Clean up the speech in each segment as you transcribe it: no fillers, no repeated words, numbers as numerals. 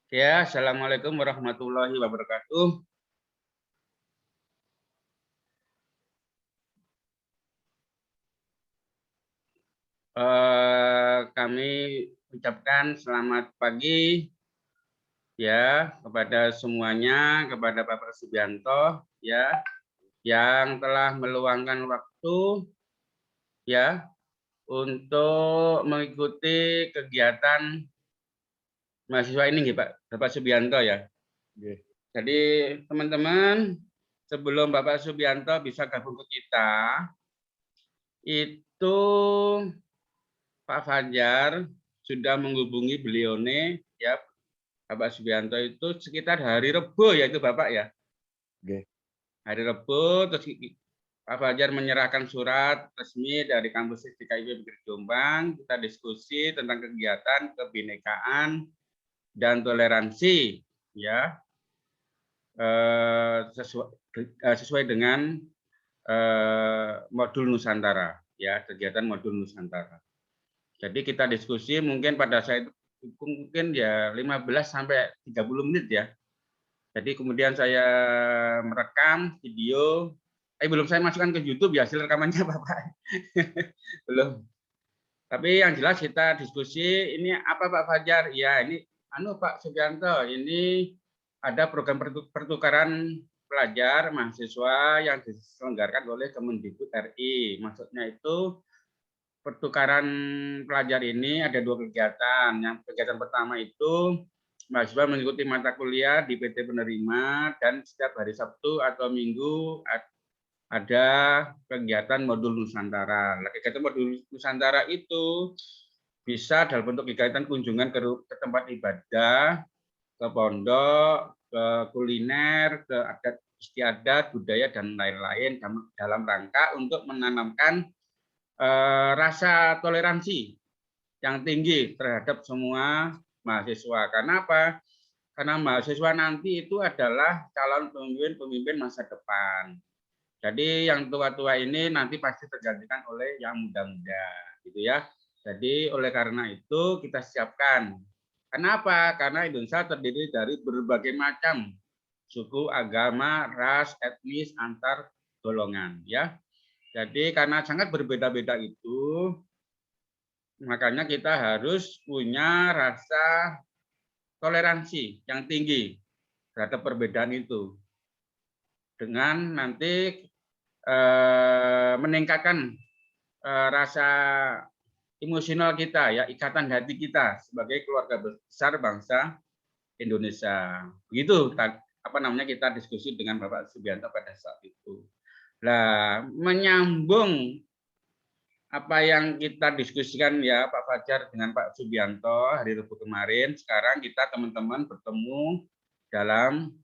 Ya, Assalamualaikum warahmatullahi wabarakatuh. Kami ucapkan selamat pagi ya kepada semuanya, kepada Bapak Subianto ya yang telah meluangkan waktu ya untuk mengikuti kegiatan mahasiswa ini nih Pak Bapak Subianto ya. Oke. Jadi teman-teman, sebelum Bapak Subianto bisa gabung ke kita, itu Pak Fajar sudah menghubungi beliau nih ya Bapak Subianto itu sekitar hari Rebo ya itu Bapak ya. Oke. Hari Rebo terus Pak Fajar menyerahkan surat resmi dari kampus DKIP Negeri Jombang. Kita diskusi tentang kegiatan kebinekaan dan toleransi ya sesuai dengan modul Nusantara ya kegiatan modul Nusantara. Jadi kita diskusi mungkin pada saat itu mungkin ya 15 sampai 30 menit ya. Jadi kemudian saya merekam video, belum saya masukkan ke YouTube ya hasil rekamannya Bapak. Belum. Tapi yang jelas kita diskusi ini apa Pak Fajar? Ya ini Pak Subianto, ini ada program pertukaran pelajar mahasiswa yang diselenggarakan oleh Kemendikbud RI. Maksudnya itu pertukaran pelajar ini ada dua kegiatan. Yang kegiatan pertama itu mahasiswa mengikuti mata kuliah di PT Penerima dan setiap hari Sabtu atau Minggu ada kegiatan modul Nusantara. Nah, kegiatan modul Nusantara itu bisa dalam bentuk kegiatan kunjungan ke tempat ibadah, ke pondok, ke kuliner, ke adat istiadat, budaya dan lain-lain dalam rangka untuk menanamkan rasa toleransi yang tinggi terhadap semua mahasiswa. Karena apa? Karena mahasiswa nanti itu adalah calon pemimpin masa depan. Jadi yang tua-tua ini nanti pasti tergantikan oleh yang muda-muda, gitu ya. Jadi oleh karena itu kita siapkan. Kenapa? Karena Indonesia terdiri dari berbagai macam suku, agama, ras, etnis, antar golongan, ya. Jadi karena sangat berbeda-beda itu, makanya kita harus punya rasa toleransi yang tinggi terhadap perbedaan itu. Dengan nanti meningkatkan rasa emosional kita, ya ikatan hati kita sebagai keluarga besar bangsa Indonesia. Begitu apa namanya kita diskusi dengan Bapak Subianto pada saat itu. Nah, menyambung apa yang kita diskusikan ya Pak Fajar dengan Pak Subianto hari Rabu kemarin, sekarang kita teman-teman bertemu dalam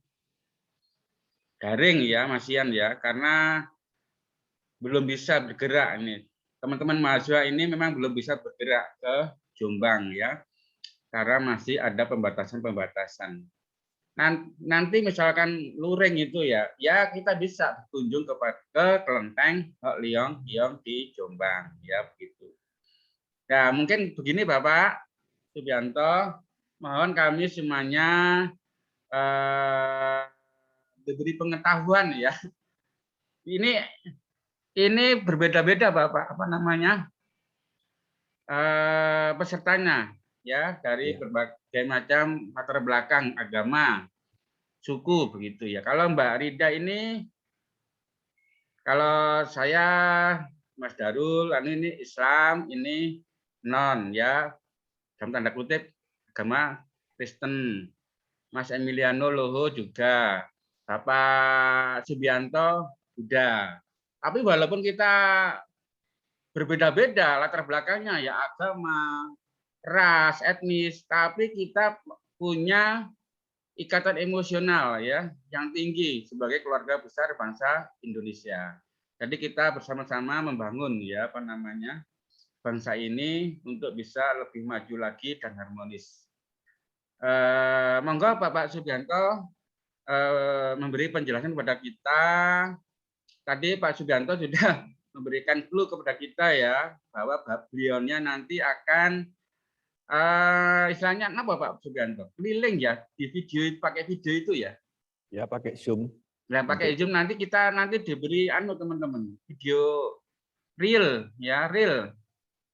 daring ya Mas Ian ya, karena belum bisa bergerak ini. Teman-teman mahasiswa ini memang belum bisa bergerak ke Jombang ya, karena masih ada pembatasan-pembatasan. Nanti misalkan luring itu ya, ya kita bisa berkunjung ke Kelenteng Liong di Jombang ya begitu. Ya, mungkin begini Bapak Subianto, mohon kami semuanya diberi pengetahuan ya. Ini berbeda-beda Bapak, apa namanya pesertanya ya dari Ya. berbagai macam latar belakang agama, suku begitu ya. Kalau Mbak Rida ini, kalau saya Mas Darul, ini Islam, ini non ya, dalam tanda kutip agama Kristen. Mas Emiliano Loho juga, Bapak Subianto udah. Tapi walaupun kita berbeda-beda latar belakangnya ya agama, ras, etnis, tapi kita punya ikatan emosional ya yang tinggi sebagai keluarga besar bangsa Indonesia. Jadi kita bersama-sama membangun ya apa namanya bangsa ini untuk bisa lebih maju lagi dan harmonis. Monggo Bapak Subianto memberi penjelasan kepada kita. Tadi Pak Subianto sudah memberikan clue kepada kita ya bahwa beliaunya nanti akan Istilahnya apa Pak Subianto? Keliling ya di video pakai video itu ya. Ya, pakai Zoom. Nah, pakai Untuk Zoom nanti kita diberi teman-teman video real ya, real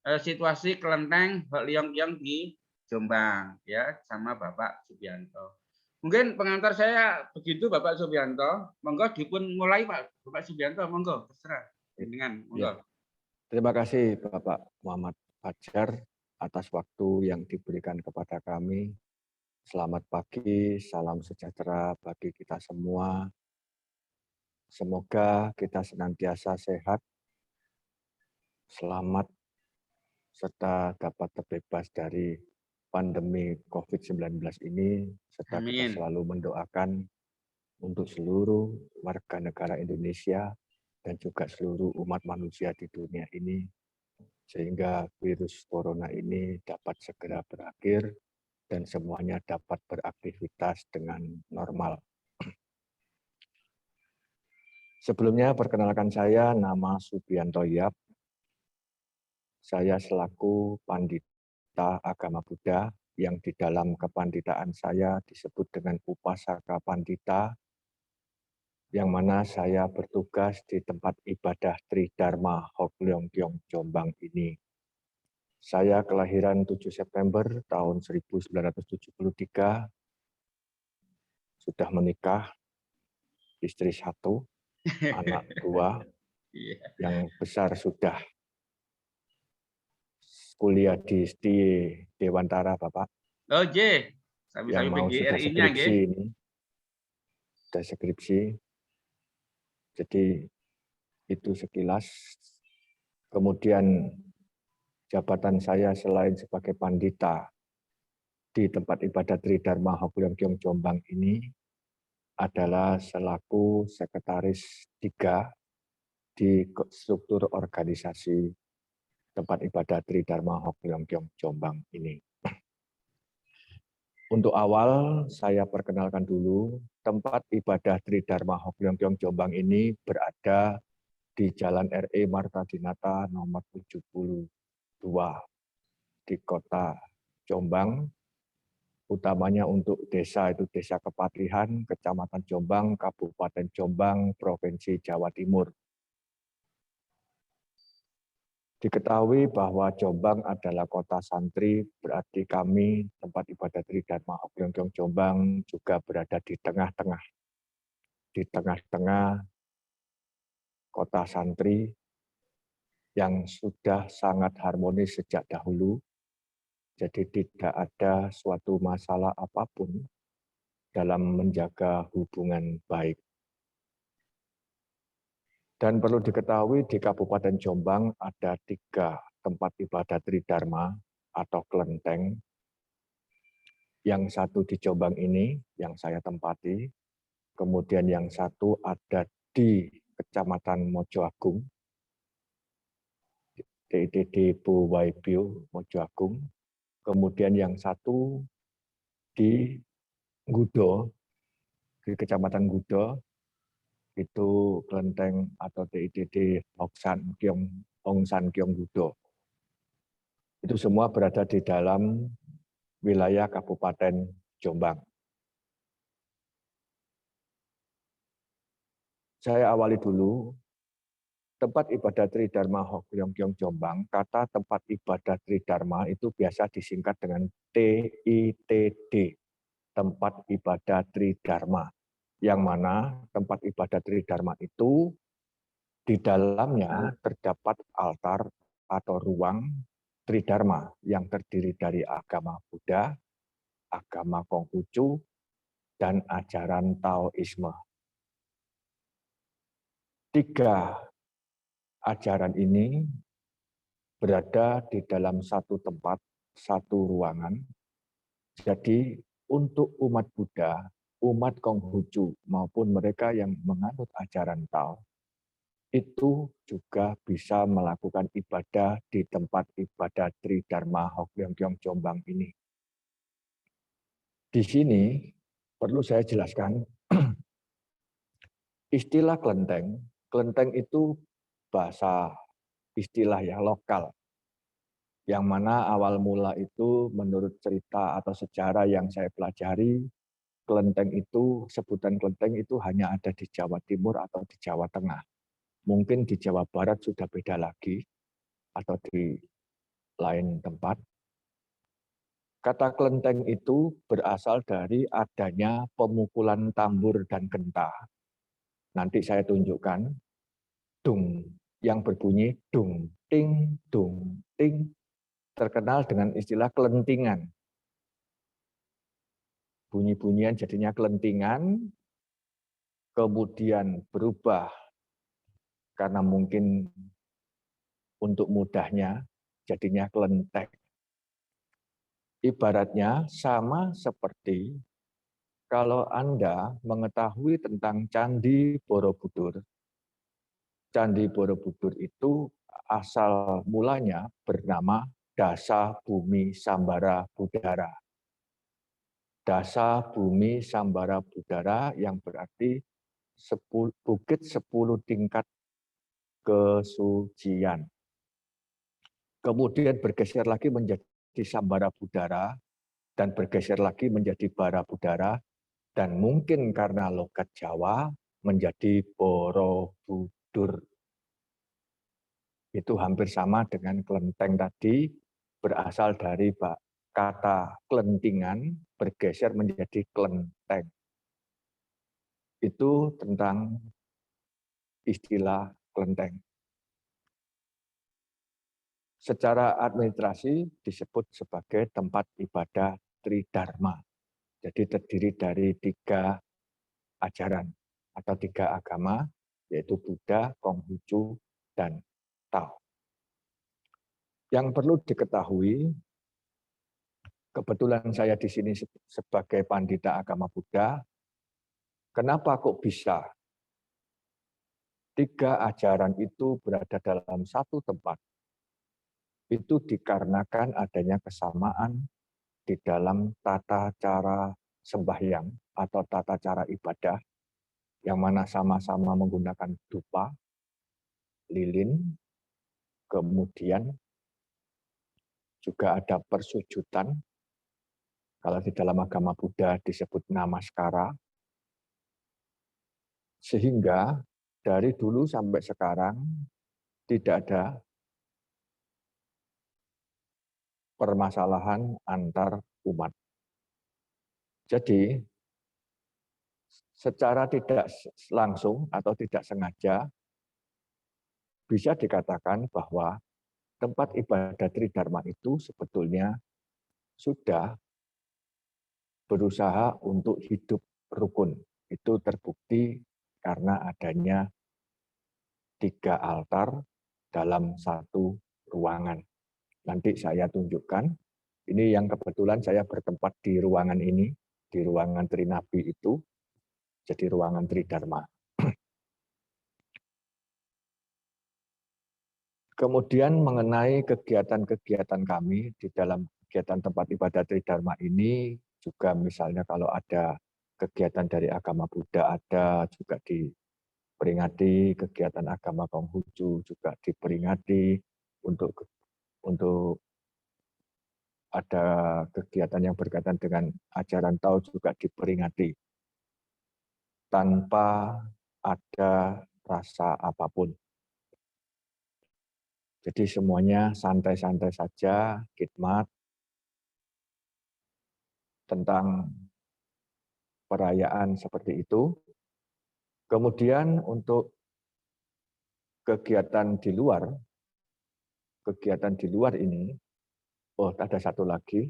situasi kelenteng Hok Leong Keong di Jombang ya sama Bapak Subianto. Mungkin pengantar saya begitu Bapak Subianto. Monggo dipun mulai Pak Bapak Subianto, monggo terserah dengan ya, monggo. terima kasih Bapak Muhammad Fajar atas waktu yang diberikan kepada kami. Selamat pagi, salam sejahtera bagi kita semua. Semoga kita senantiasa sehat, selamat, serta dapat terbebas dari pandemi COVID-19 ini, serta kita Amin. selalu mendoakan untuk seluruh warga negara Indonesia dan juga seluruh umat manusia di dunia ini, sehingga virus corona ini dapat segera berakhir dan semuanya dapat beraktivitas dengan normal. Sebelumnya perkenalkan saya, nama Subianto Yap. Saya selaku Pandita Agama Buddha yang di dalam kepanditaan saya disebut dengan Upasaka Pandita, yang mana saya bertugas di tempat ibadah Tridharma Hok Leong Keong Jombang ini. Saya kelahiran 7 September tahun 1973, sudah menikah, istri 1, anak 2, yang besar sudah kuliah di Dewantara, Bapak. Oh, J. Yang Sami-sami mau sudah PGRI-nya, skripsi ini, sudah skripsi. Jadi itu sekilas. Kemudian jabatan saya selain sebagai pandita di tempat ibadah Tridharma Hok Leong Keong Jombang ini adalah selaku sekretaris 3 di struktur organisasi tempat ibadah Tridharma Hok Leong Keong Jombang ini. Untuk awal, saya perkenalkan dulu, tempat ibadah Tridharma Hok Leong Keong Jombang ini berada di Jalan RE Marta Dinata nomor 72 di kota Jombang, utamanya untuk desa itu Desa Kepatihan, Kecamatan Jombang, Kabupaten Jombang, Provinsi Jawa Timur. Diketahui bahwa Jombang adalah kota santri, berarti kami tempat ibadah Tridharma Hok Leong Keong Jombang juga berada di tengah-tengah kota santri yang sudah sangat harmonis sejak dahulu. Jadi tidak ada suatu masalah apapun dalam menjaga hubungan baik. Dan perlu diketahui di Kabupaten Jombang ada 3 tempat ibadah Tridharma atau kelenteng. Yang satu di Jombang ini, yang saya tempati. Kemudian yang satu ada di Kecamatan Mojoagung, DITD Buwaibio Mojoagung. Kemudian yang satu di Gudo, di Kecamatan Gudo, itu kelenteng atau DITD Hongsan Keong Gudo. Itu semua berada di dalam wilayah Kabupaten Jombang. Saya awali dulu, tempat ibadah Tridharma Hok Leong Keong Jombang, kata tempat ibadah Tridharma itu biasa disingkat dengan TITD, tempat ibadah Tridharma. Yang mana tempat ibadah Tridharma itu di dalamnya terdapat altar atau ruang Tridharma yang terdiri dari agama Buddha, agama Konghucu, dan ajaran Taoisme. 3 ajaran ini berada di dalam satu tempat, satu ruangan. Jadi untuk umat Buddha, umat Konghucu maupun mereka yang menganut ajaran Tao, itu juga bisa melakukan ibadah di tempat ibadah Tridharma Hok Leong Keong Jombang ini. Di sini perlu saya jelaskan, istilah kelenteng itu bahasa istilah yang lokal. Yang mana awal mula itu menurut cerita atau sejarah yang saya pelajari, kelenteng itu, sebutan kelenteng itu hanya ada di Jawa Timur atau di Jawa Tengah. Mungkin di Jawa Barat sudah beda lagi, atau di lain tempat. Kata kelenteng itu berasal dari adanya pemukulan tambur dan genta. Nanti saya tunjukkan, dung, yang berbunyi dung, ting, terkenal dengan istilah kelentingan. Bunyi-bunyian jadinya kelentingan, kemudian berubah karena mungkin untuk mudahnya jadinya kelenteng. Ibaratnya sama seperti kalau Anda mengetahui tentang Candi Borobudur. Candi Borobudur itu asal mulanya bernama Dasa Bumi Sambara Budara. Dasa Bumi Sambara Budara yang berarti bukit 10 tingkat kesucian. Kemudian bergeser lagi menjadi Sambara Budara, dan bergeser lagi menjadi Bara Budara, dan mungkin karena logat Jawa menjadi Borobudur. Itu hampir sama dengan kelenteng tadi, berasal dari kata kelentingan, bergeser menjadi kelenteng. Itu tentang istilah kelenteng. Secara administrasi disebut sebagai tempat ibadah Tridharma. Jadi terdiri dari 3 ajaran atau 3 agama, yaitu Buddha, Konghucu, dan Tao. Yang perlu diketahui, kebetulan saya di sini sebagai pandita agama Buddha, kenapa kok bisa 3 ajaran itu berada dalam satu tempat? Itu dikarenakan adanya kesamaan di dalam tata cara sembahyang atau tata cara ibadah, yang mana sama-sama menggunakan dupa, lilin, kemudian juga ada persujudan, kalau di dalam agama Buddha disebut namaskara, sehingga dari dulu sampai sekarang tidak ada permasalahan antar umat. Jadi, secara tidak langsung atau tidak sengaja, bisa dikatakan bahwa tempat ibadah Tridharma itu sebetulnya sudah berusaha untuk hidup rukun. Itu terbukti karena adanya 3 altar dalam satu ruangan. Nanti saya tunjukkan. Ini yang kebetulan saya bertempat di ruangan ini, di ruangan Trinabi itu, jadi ruangan Tridharma. Kemudian mengenai kegiatan-kegiatan kami di dalam kegiatan tempat ibadah Tridharma ini, juga misalnya kalau ada kegiatan dari agama Buddha ada juga diperingati, kegiatan agama Konghucu juga diperingati, untuk ada kegiatan yang berkaitan dengan ajaran Tao juga diperingati tanpa ada rasa apapun. Jadi semuanya santai-santai saja, khidmat tentang perayaan seperti itu. Kemudian untuk kegiatan di luar ini, oh ada satu lagi,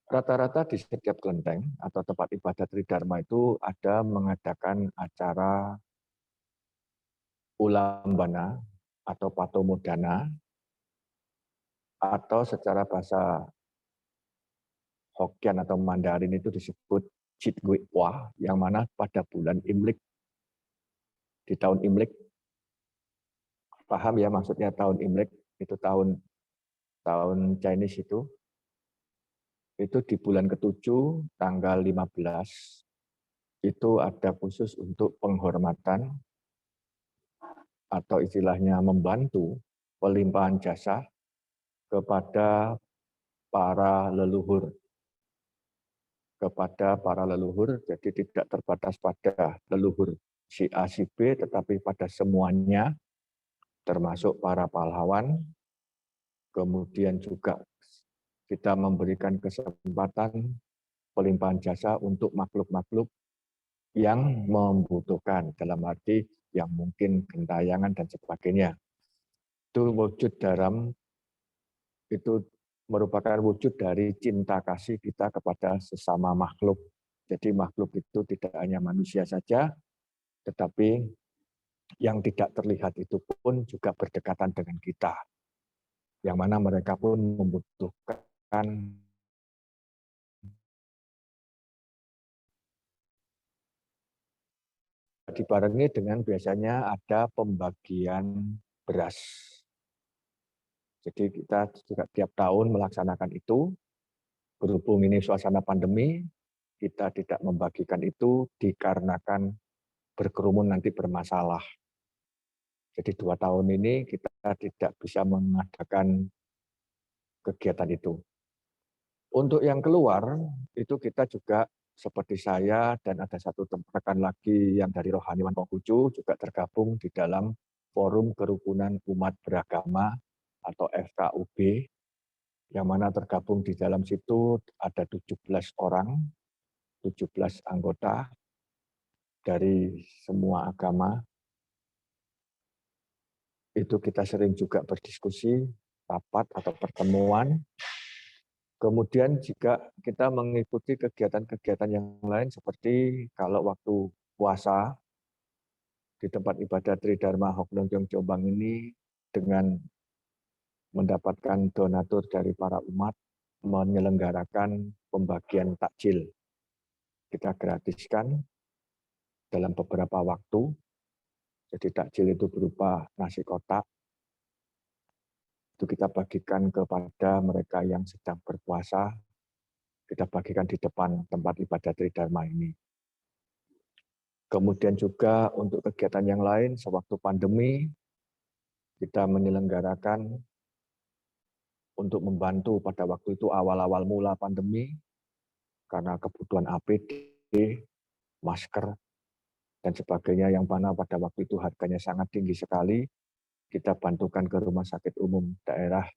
rata-rata di setiap kelenteng atau tempat ibadah Tridharma itu ada mengadakan acara ulambana atau patomodana, atau secara bahasa Hokkien atau Mandarin itu disebut Chitgui-Hua, yang mana pada bulan Imlek, di tahun Imlek, paham ya maksudnya tahun Imlek, itu tahun Chinese itu di bulan ke-7 tanggal 15 itu ada khusus untuk penghormatan atau istilahnya membantu pelimpahan jasa kepada para leluhur. Kepada para leluhur, jadi tidak terbatas pada leluhur si A, si B, tetapi pada semuanya, termasuk para pahlawan. Kemudian juga kita memberikan kesempatan pelimpahan jasa untuk makhluk-makhluk yang membutuhkan, dalam arti yang mungkin gentayangan dan sebagainya. Itu wujud dalam, itu merupakan wujud dari cinta kasih kita kepada sesama makhluk. Jadi makhluk itu tidak hanya manusia saja, tetapi yang tidak terlihat itu pun juga berdekatan dengan kita. Yang mana mereka pun membutuhkan dibarengi dengan biasanya ada pembagian beras. Jadi kita juga tiap tahun melaksanakan itu. Berhubung ini suasana pandemi, kita tidak membagikan itu dikarenakan berkerumun nanti bermasalah. Jadi 2 tahun ini kita tidak bisa mengadakan kegiatan itu. Untuk yang keluar, itu kita juga seperti saya dan ada satu rekan lagi yang dari Rohaniwan Konghucu juga tergabung di dalam Forum Kerukunan Umat Beragama atau FKUB, yang mana tergabung di dalam situ ada 17 orang, 17 anggota dari semua agama. Itu kita sering juga berdiskusi, rapat atau pertemuan. Kemudian jika kita mengikuti kegiatan-kegiatan yang lain seperti kalau waktu puasa di tempat ibadah Tridharma Hoklongkyong Jombang ini dengan mendapatkan donatur dari para umat menyelenggarakan pembagian takjil. Kita gratiskan dalam beberapa waktu. Jadi takjil itu berupa nasi kotak. Itu kita bagikan kepada mereka yang sedang berpuasa. Kita bagikan di depan tempat ibadah Tridharma ini. Kemudian juga untuk kegiatan yang lain, sewaktu pandemi, kita menyelenggarakan untuk membantu pada waktu itu awal-awal mula pandemi, karena kebutuhan APD, masker, dan sebagainya yang mana pada waktu itu harganya sangat tinggi sekali, kita bantukan ke Rumah Sakit Umum Daerah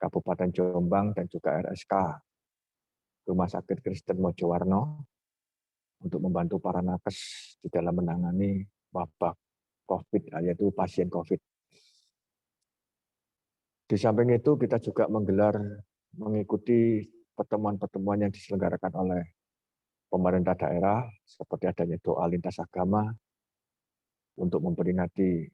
Kabupaten Jombang dan juga RSK, Rumah Sakit Kristen Mojowarno, untuk membantu para nakes di dalam menangani wabah COVID, yaitu pasien COVID. Di samping itu kita juga mengikuti pertemuan-pertemuan yang diselenggarakan oleh pemerintah daerah, seperti adanya doa lintas agama untuk memperingati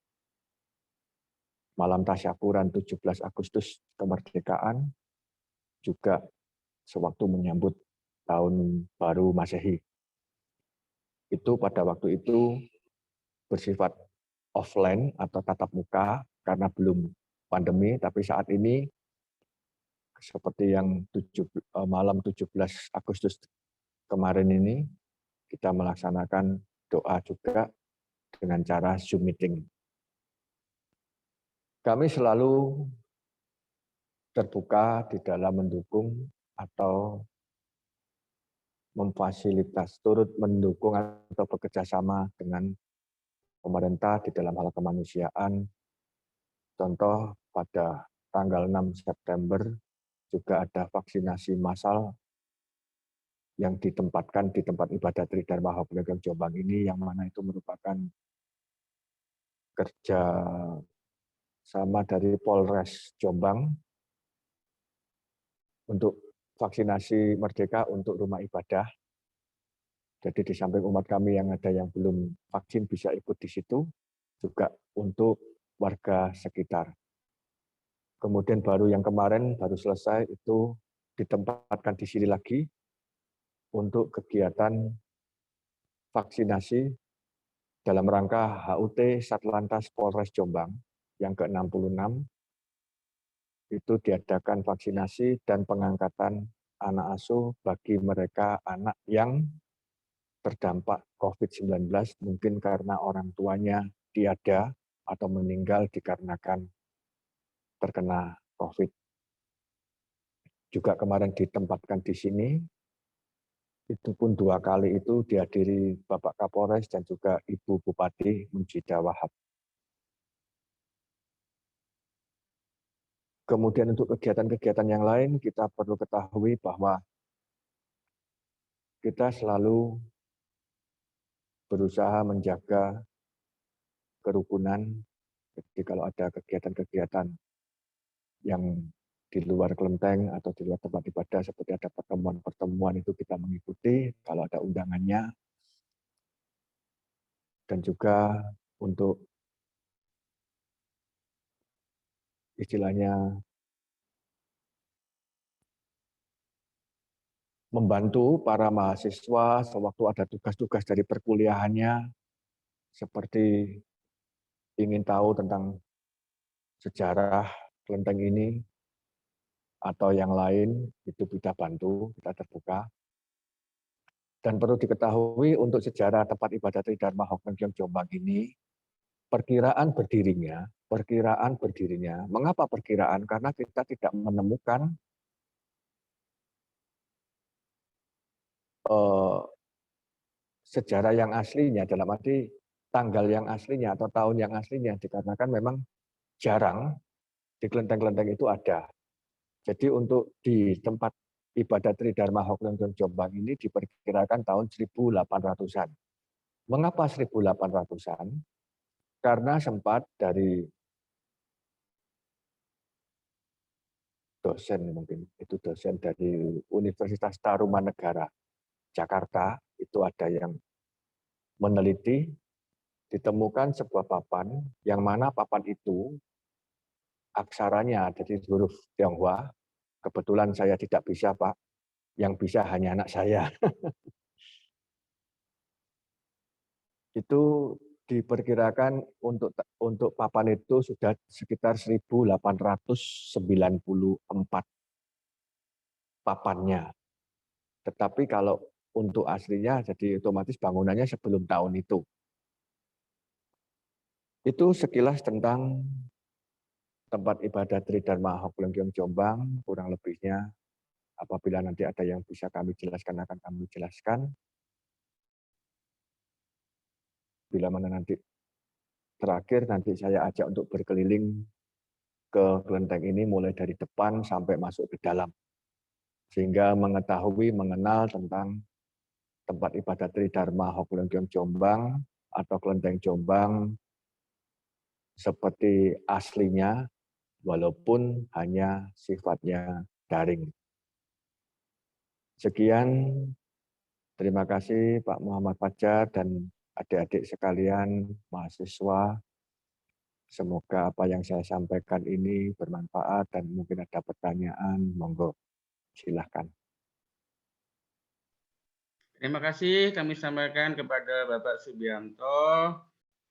malam tasyakuran 17 Agustus kemerdekaan, juga sewaktu menyambut tahun baru Masehi. Itu pada waktu itu bersifat offline atau tatap muka karena belum pandemi, tapi saat ini seperti yang malam 17 Agustus kemarin ini, kita melaksanakan doa juga dengan cara Zoom meeting. Kami selalu terbuka di dalam mendukung atau memfasilitas, turut mendukung atau bekerja sama dengan pemerintah di dalam hal kemanusiaan. Contoh pada tanggal 6 September juga ada vaksinasi massal yang ditempatkan di tempat ibadah Tridharma Hoklongkyong Jombang ini, yang mana itu merupakan kerja sama dari Polres Jombang untuk vaksinasi merdeka untuk rumah ibadah. Jadi di samping umat kami yang ada yang belum vaksin bisa ikut di situ, juga untuk warga sekitar. Kemudian baru yang kemarin baru selesai itu ditempatkan di sini lagi untuk kegiatan vaksinasi dalam rangka HUT Satlantas Polres Jombang yang ke-66. Itu diadakan vaksinasi dan pengangkatan anak asuh bagi mereka anak yang terdampak COVID-19, mungkin karena orang tuanya tiada atau meninggal dikarenakan terkena COVID. juga kemarin ditempatkan di sini. Itu pun 2 kali itu dihadiri Bapak Kapolres dan juga Ibu Bupati Munjidah Wahab. Kemudian untuk kegiatan-kegiatan yang lain, kita perlu ketahui bahwa kita selalu berusaha menjaga kerukunan. Jadi kalau ada kegiatan-kegiatan yang di luar kelenteng atau di luar tempat ibadah seperti ada pertemuan-pertemuan itu kita mengikuti kalau ada undangannya. Dan juga untuk istilahnya membantu para mahasiswa sewaktu ada tugas-tugas dari perkuliahannya, seperti ingin tahu tentang sejarah kelenteng ini, atau yang lain, itu kita bantu, kita terbuka. Dan perlu diketahui untuk sejarah tempat ibadah Tridharma Hoklenkyong Jombang ini, perkiraan berdirinya, mengapa perkiraan? Karena kita tidak menemukan sejarah yang aslinya, dalam arti tanggal yang aslinya atau tahun yang aslinya, dikarenakan memang jarang di kelenteng-kelenteng itu ada. Jadi untuk di tempat ibadah Tridharma Hoklenkyong Jombang ini diperkirakan tahun 1800-an. Mengapa 1800-an? Karena sempat dari dosen, mungkin itu dosen dari Universitas Tarumanegara Jakarta, itu ada yang meneliti, ditemukan sebuah papan, yang mana papan itu aksaranya dari huruf Tionghoa. Kebetulan saya tidak bisa, Pak. Yang bisa hanya anak saya. Itu diperkirakan untuk papan itu sudah sekitar 1894 papannya. Tetapi kalau untuk aslinya, jadi otomatis bangunannya sebelum tahun itu. Itu sekilas tentang tempat ibadah Tridharma Hoklenkyong Jombang, kurang lebihnya. Apabila nanti ada yang bisa kami jelaskan, akan kami jelaskan. Bila mana nanti terakhir, nanti saya ajak untuk berkeliling ke kelenteng ini mulai dari depan sampai masuk ke dalam. Sehingga mengetahui, mengenal tentang tempat ibadah Tridharma Hoklenkyong Jombang atau kelenteng Jombang seperti aslinya, walaupun hanya sifatnya daring. Sekian, terima kasih Pak Muhammad Fajar dan adik-adik sekalian, mahasiswa. Semoga apa yang saya sampaikan ini bermanfaat dan mungkin ada pertanyaan, monggo silahkan. Terima kasih kami sampaikan kepada Bapak Subianto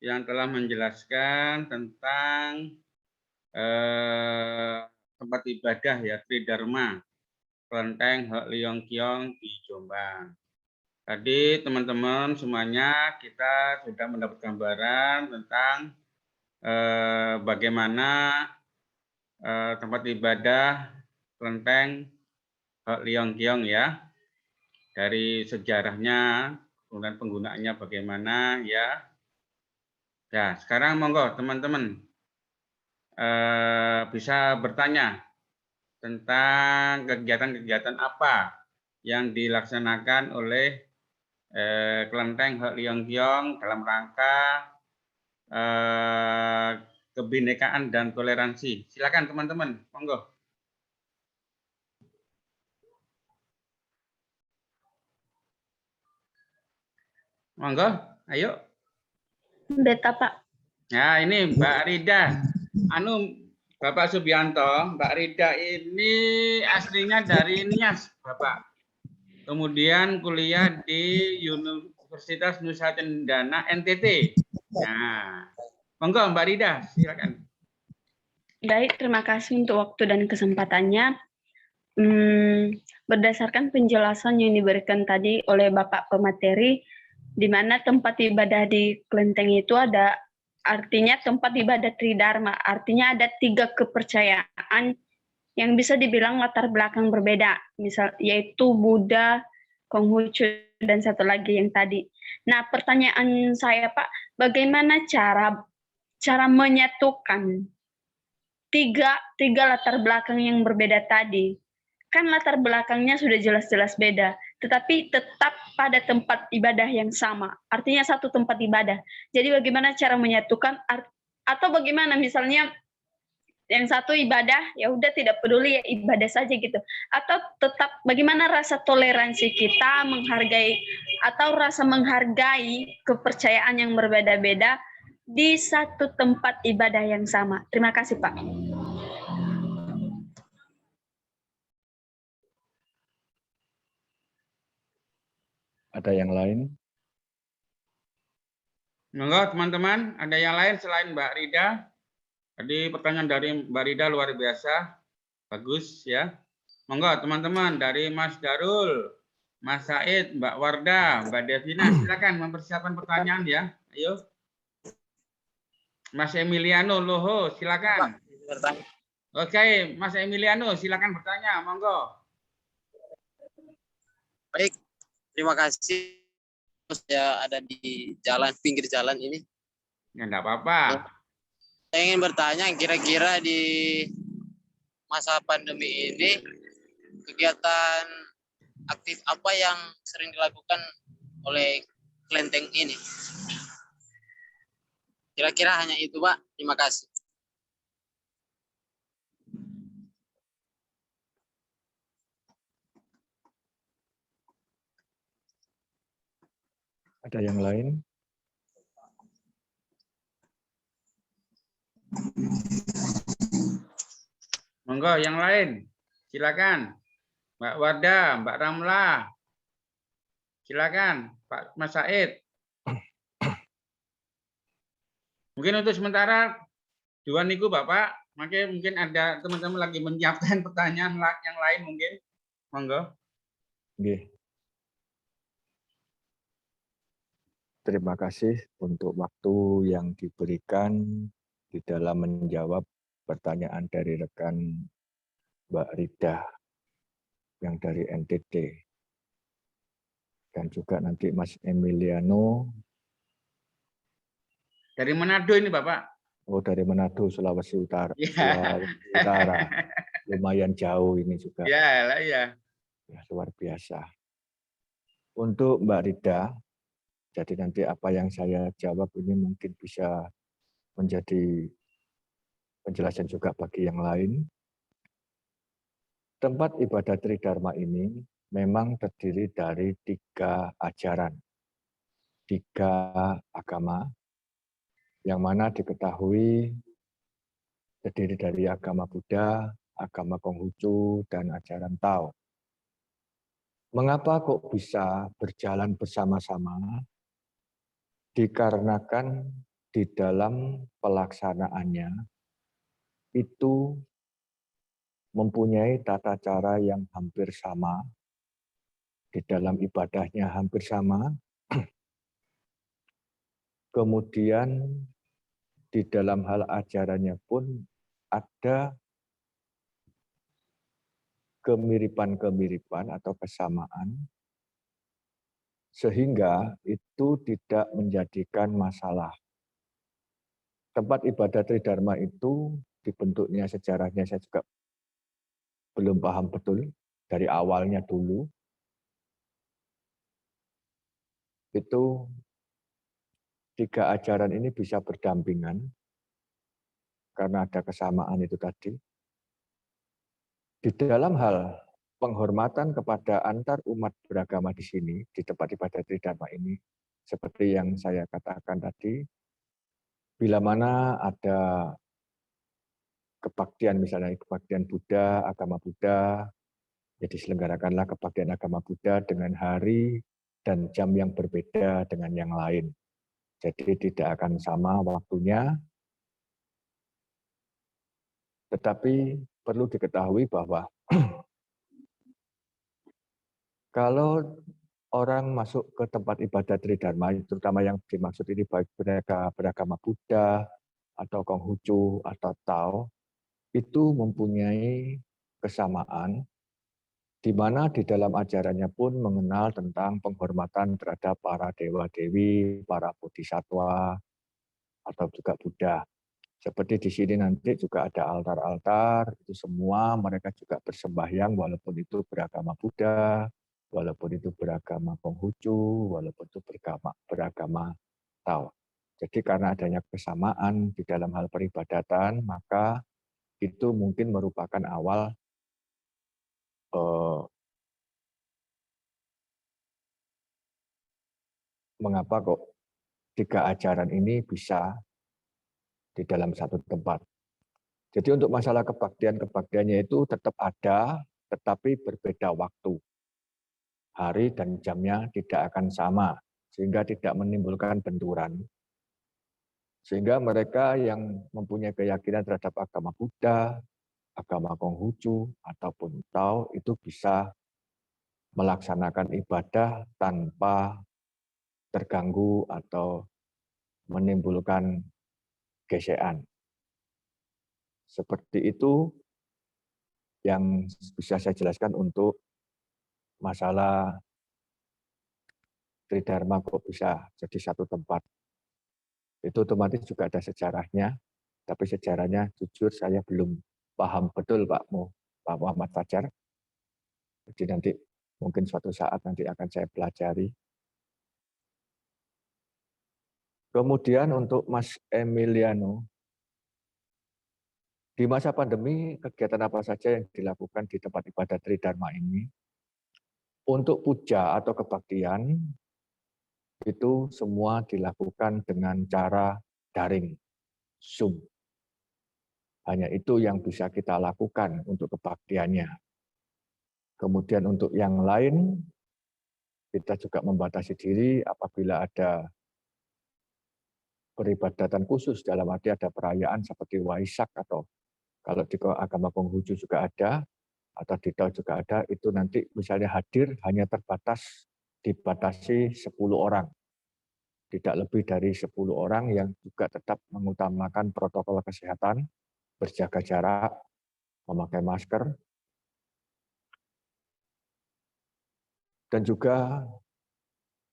yang telah menjelaskan tentang tempat ibadah ya Tridharma Kelenteng Hoklenkyong di Jombang. Tadi teman-teman semuanya kita sudah mendapat gambaran tentang bagaimana tempat ibadah Kelenteng Hoklenkyong ya, dari sejarahnya, kemudian penggunaannya bagaimana ya. Ya, sekarang monggo teman-teman bisa bertanya tentang kegiatan-kegiatan apa yang dilaksanakan oleh Kelenteng Hoklenkyong dalam rangka kebinekaan dan toleransi. Silakan teman-teman, monggo. Monggo, ayo. Beta, Pak. Nah, ini Mbak Rida. Bapak Subianto, Mbak Rida ini aslinya dari Nias, Bapak. Kemudian kuliah di Universitas Nusa Cendana NTT. Nah, monggo Mbak Rida, silakan. Baik, terima kasih untuk waktu dan kesempatannya. Berdasarkan penjelasan yang diberikan tadi oleh Bapak pemateri, di mana tempat ibadah di kelenteng itu ada artinya tempat ibadah Tridharma, artinya ada 3 kepercayaan yang bisa dibilang latar belakang berbeda, misal yaitu Buddha, Konghucu, dan satu lagi yang tadi. Nah, pertanyaan saya Pak, bagaimana cara menyatukan tiga latar belakang yang berbeda tadi? Kan latar belakangnya sudah jelas-jelas beda, tetapi tetap pada tempat ibadah yang sama. Artinya satu tempat ibadah. Jadi bagaimana cara menyatukan atau bagaimana misalnya yang satu ibadah ya udah tidak peduli ya ibadah saja gitu. Atau tetap bagaimana rasa toleransi kita menghargai atau rasa menghargai kepercayaan yang berbeda-beda di satu tempat ibadah yang sama. Terima kasih, Pak. Ada yang lain? Monggo teman-teman, ada yang lain selain Mbak Rida? Tadi pertanyaan dari Mbak Rida luar biasa, bagus ya. Monggo teman-teman dari Mas Darul, Mas Said, Mbak Warda, Mbak Devina, silakan mempersiapkan pertanyaan ya. Ayo. Mas Emiliano Loho, silakan. Oke, Mas Emiliano, silakan bertanya, monggo. Baik, terima kasih. Saya ada di pinggir jalan ini. Ya enggak apa-apa. Saya ingin bertanya, kira-kira di masa pandemi ini kegiatan aktif apa yang sering dilakukan oleh kelenteng ini? Kira-kira hanya itu, Pak. Terima kasih. Ada yang lain? Monggo yang lain. Silakan. Mbak Warda, Mbak Ramla. Silakan, Pak Mas Said. Mungkin untuk sementara dua niku Bapak, makanya mungkin ada teman-teman lagi menyiapkan pertanyaan yang lain mungkin. Monggo. Nggih. Terima kasih untuk waktu yang diberikan di dalam menjawab pertanyaan dari rekan Mbak Rida yang dari NTT. Dan juga nanti Mas Emiliano. Dari Manado ini Bapak. Oh, dari Manado, Sulawesi Utara. Ya. Sulawesi Utara. Lumayan jauh ini juga. Ya, lah ya. Ya, luar biasa. Untuk Mbak Rida, jadi nanti apa yang saya jawab ini mungkin bisa menjadi penjelasan juga bagi yang lain. Tempat ibadah Tridharma ini memang terdiri dari 3 ajaran, 3 agama, yang mana diketahui terdiri dari agama Buddha, agama Konghucu, dan ajaran Tao. Mengapa kok bisa berjalan bersama-sama? Dikarenakan di dalam pelaksanaannya itu mempunyai tata cara yang hampir sama, di dalam ibadahnya hampir sama, kemudian di dalam hal ajarannya pun ada kemiripan-kemiripan atau kesamaan, sehingga itu tidak menjadikan masalah. Tempat ibadah Tridharma itu dibentuknya sejarahnya saya juga belum paham betul dari awalnya dulu. Itu 3 ajaran ini bisa berdampingan karena ada kesamaan itu tadi. Di dalam hal penghormatan kepada antar umat beragama di sini, di tempat ibadah Tridharma ini, seperti yang saya katakan tadi, bila mana ada kebaktian, misalnya kebaktian Buddha, agama Buddha, ya diselenggarakanlah kebaktian agama Buddha dengan hari dan jam yang berbeda dengan yang lain. Jadi tidak akan sama waktunya, tetapi perlu diketahui bahwa kalau orang masuk ke tempat ibadah Tridharma, terutama yang dimaksud ini baik mereka beragama Buddha, atau Konghucu, atau Tao, itu mempunyai kesamaan, di mana di dalam ajarannya pun mengenal tentang penghormatan terhadap para dewa-dewi, para bodhisatwa, atau juga Buddha. Seperti di sini nanti juga ada altar-altar, itu semua mereka juga bersembahyang walaupun itu beragama Buddha, walaupun itu beragama Konghucu, walaupun itu beragama Tao. Jadi karena adanya kesamaan di dalam hal peribadatan, maka itu mungkin merupakan awal mengapa kok 3 ajaran ini bisa di dalam satu tempat. Jadi untuk masalah kebaktiannya itu tetap ada, tetapi berbeda waktu. Hari dan jamnya tidak akan sama, sehingga tidak menimbulkan benturan. Sehingga mereka yang mempunyai keyakinan terhadap agama Buddha, agama Konghucu, ataupun Tao itu bisa melaksanakan ibadah tanpa terganggu atau menimbulkan gesekan. Seperti itu yang bisa saya jelaskan untuk masalah Tridharma kok bisa jadi satu tempat. Itu otomatis juga ada sejarahnya, tapi sejarahnya jujur saya belum paham betul Pak Muhammad Fajar. Jadi nanti mungkin suatu saat nanti akan saya pelajari. Kemudian untuk Mas Emiliano, di masa pandemi kegiatan apa saja yang dilakukan di tempat ibadah Tridharma ini? Untuk puja atau kebaktian, itu semua dilakukan dengan cara daring, Zoom. Hanya itu yang bisa kita lakukan untuk kebaktiannya. Kemudian untuk yang lain, kita juga membatasi diri apabila ada peribadatan khusus, dalam arti ada perayaan seperti Waisak, atau kalau di agama Konghucu juga ada, atau di Tao juga ada, itu nanti misalnya hadir hanya terbatas dibatasi 10 orang. Tidak lebih dari 10 orang yang juga tetap mengutamakan protokol kesehatan, berjaga jarak, memakai masker, dan juga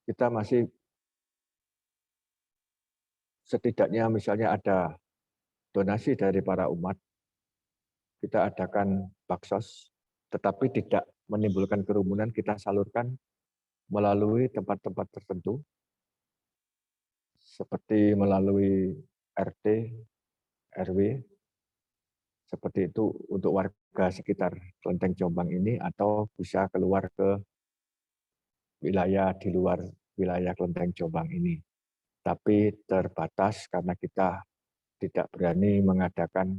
kita masih setidaknya misalnya ada donasi dari para umat, kita adakan baksos, tetapi tidak menimbulkan kerumunan, kita salurkan melalui tempat-tempat tertentu, seperti melalui RT, RW, seperti itu untuk warga sekitar Kelenteng Jombang ini, atau bisa keluar ke wilayah di luar wilayah Kelenteng Jombang ini. Tapi terbatas karena kita tidak berani mengadakan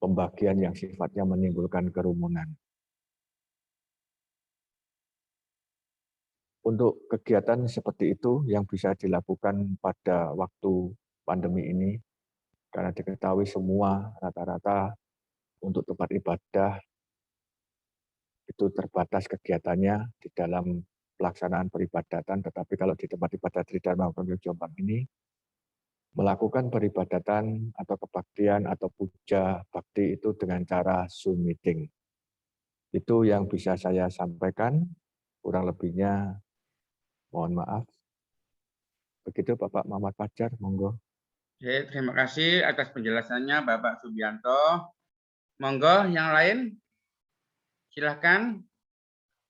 pembagian yang sifatnya menimbulkan kerumunan. Untuk kegiatan seperti itu yang bisa dilakukan pada waktu pandemi ini, karena diketahui semua rata-rata untuk tempat ibadah itu terbatas kegiatannya di dalam pelaksanaan peribadatan, tetapi kalau di tempat ibadah Tridharma Jombang ini, melakukan peribadatan atau kebaktian atau puja bakti itu dengan cara Zoom meeting. Itu yang bisa saya sampaikan, kurang lebihnya mohon maaf. Begitu Bapak Muhammad Fajar, monggo. Oke, terima kasih atas penjelasannya Bapak Subianto. Monggo yang lain, silahkan.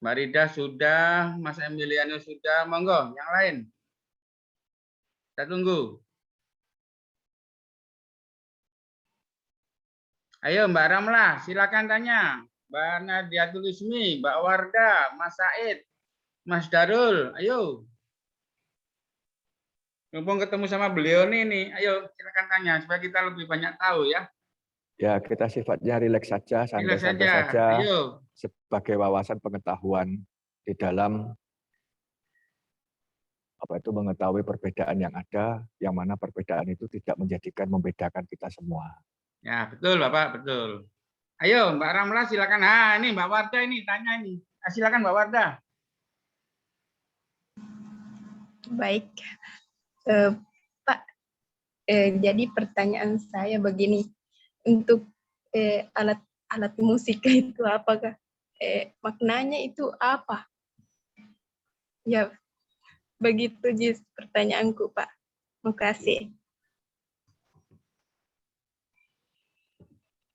Mbak Rida sudah, Mas Emiliano sudah, monggo yang lain. Kita tunggu. Ayo Mbak Ramlah, silakan tanya. Mbak Nadiatul Ismi, Mbak Warda, Mas Said, Mas Darul, ayo. Mumpung ketemu sama beliau nih, ayo silakan tanya supaya kita lebih banyak tahu ya. Ya, kita sifatnya rileks saja, santai-santai saja, Ayo. sebagai wawasan pengetahuan di dalam mengetahui perbedaan yang ada, yang mana perbedaan itu tidak membedakan kita semua. Ya, betul Bapak, betul. Ayo Mbak Ramla silakan. Ini Mbak Warda ini tanya ini. Silakan Mbak Warda. Baik, Pak. Jadi pertanyaan saya begini, untuk alat musik itu apakah maknanya itu apa? Ya, begitu Jis pertanyaanku, Pak. Makasih.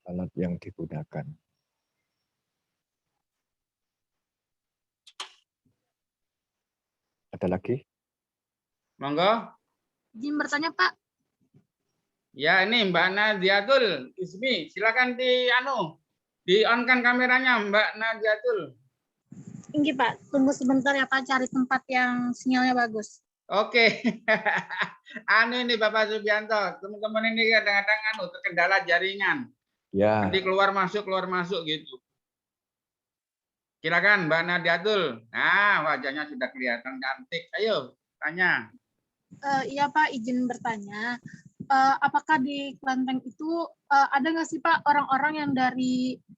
Alat yang digunakan. Ada lagi? Monggo. Izin bertanya, Pak. Ya, ini Mbak Nadiatul Ismi, silakan di on kan kameranya Mbak Nadiatul. Tinggi, Pak. Tunggu sebentar ya, Pak. Cari tempat yang sinyalnya bagus. Oke. Ini Bapak Subianto, teman-teman ini kadang-kadang terkendala jaringan. Ya. Nanti keluar masuk gitu. Silakan Mbak Nadiatul. Nah, wajahnya sudah kelihatan cantik. Ayo, tanya. Iya, Pak. Izin bertanya. Apakah di kelenteng itu ada nggak sih, Pak, orang-orang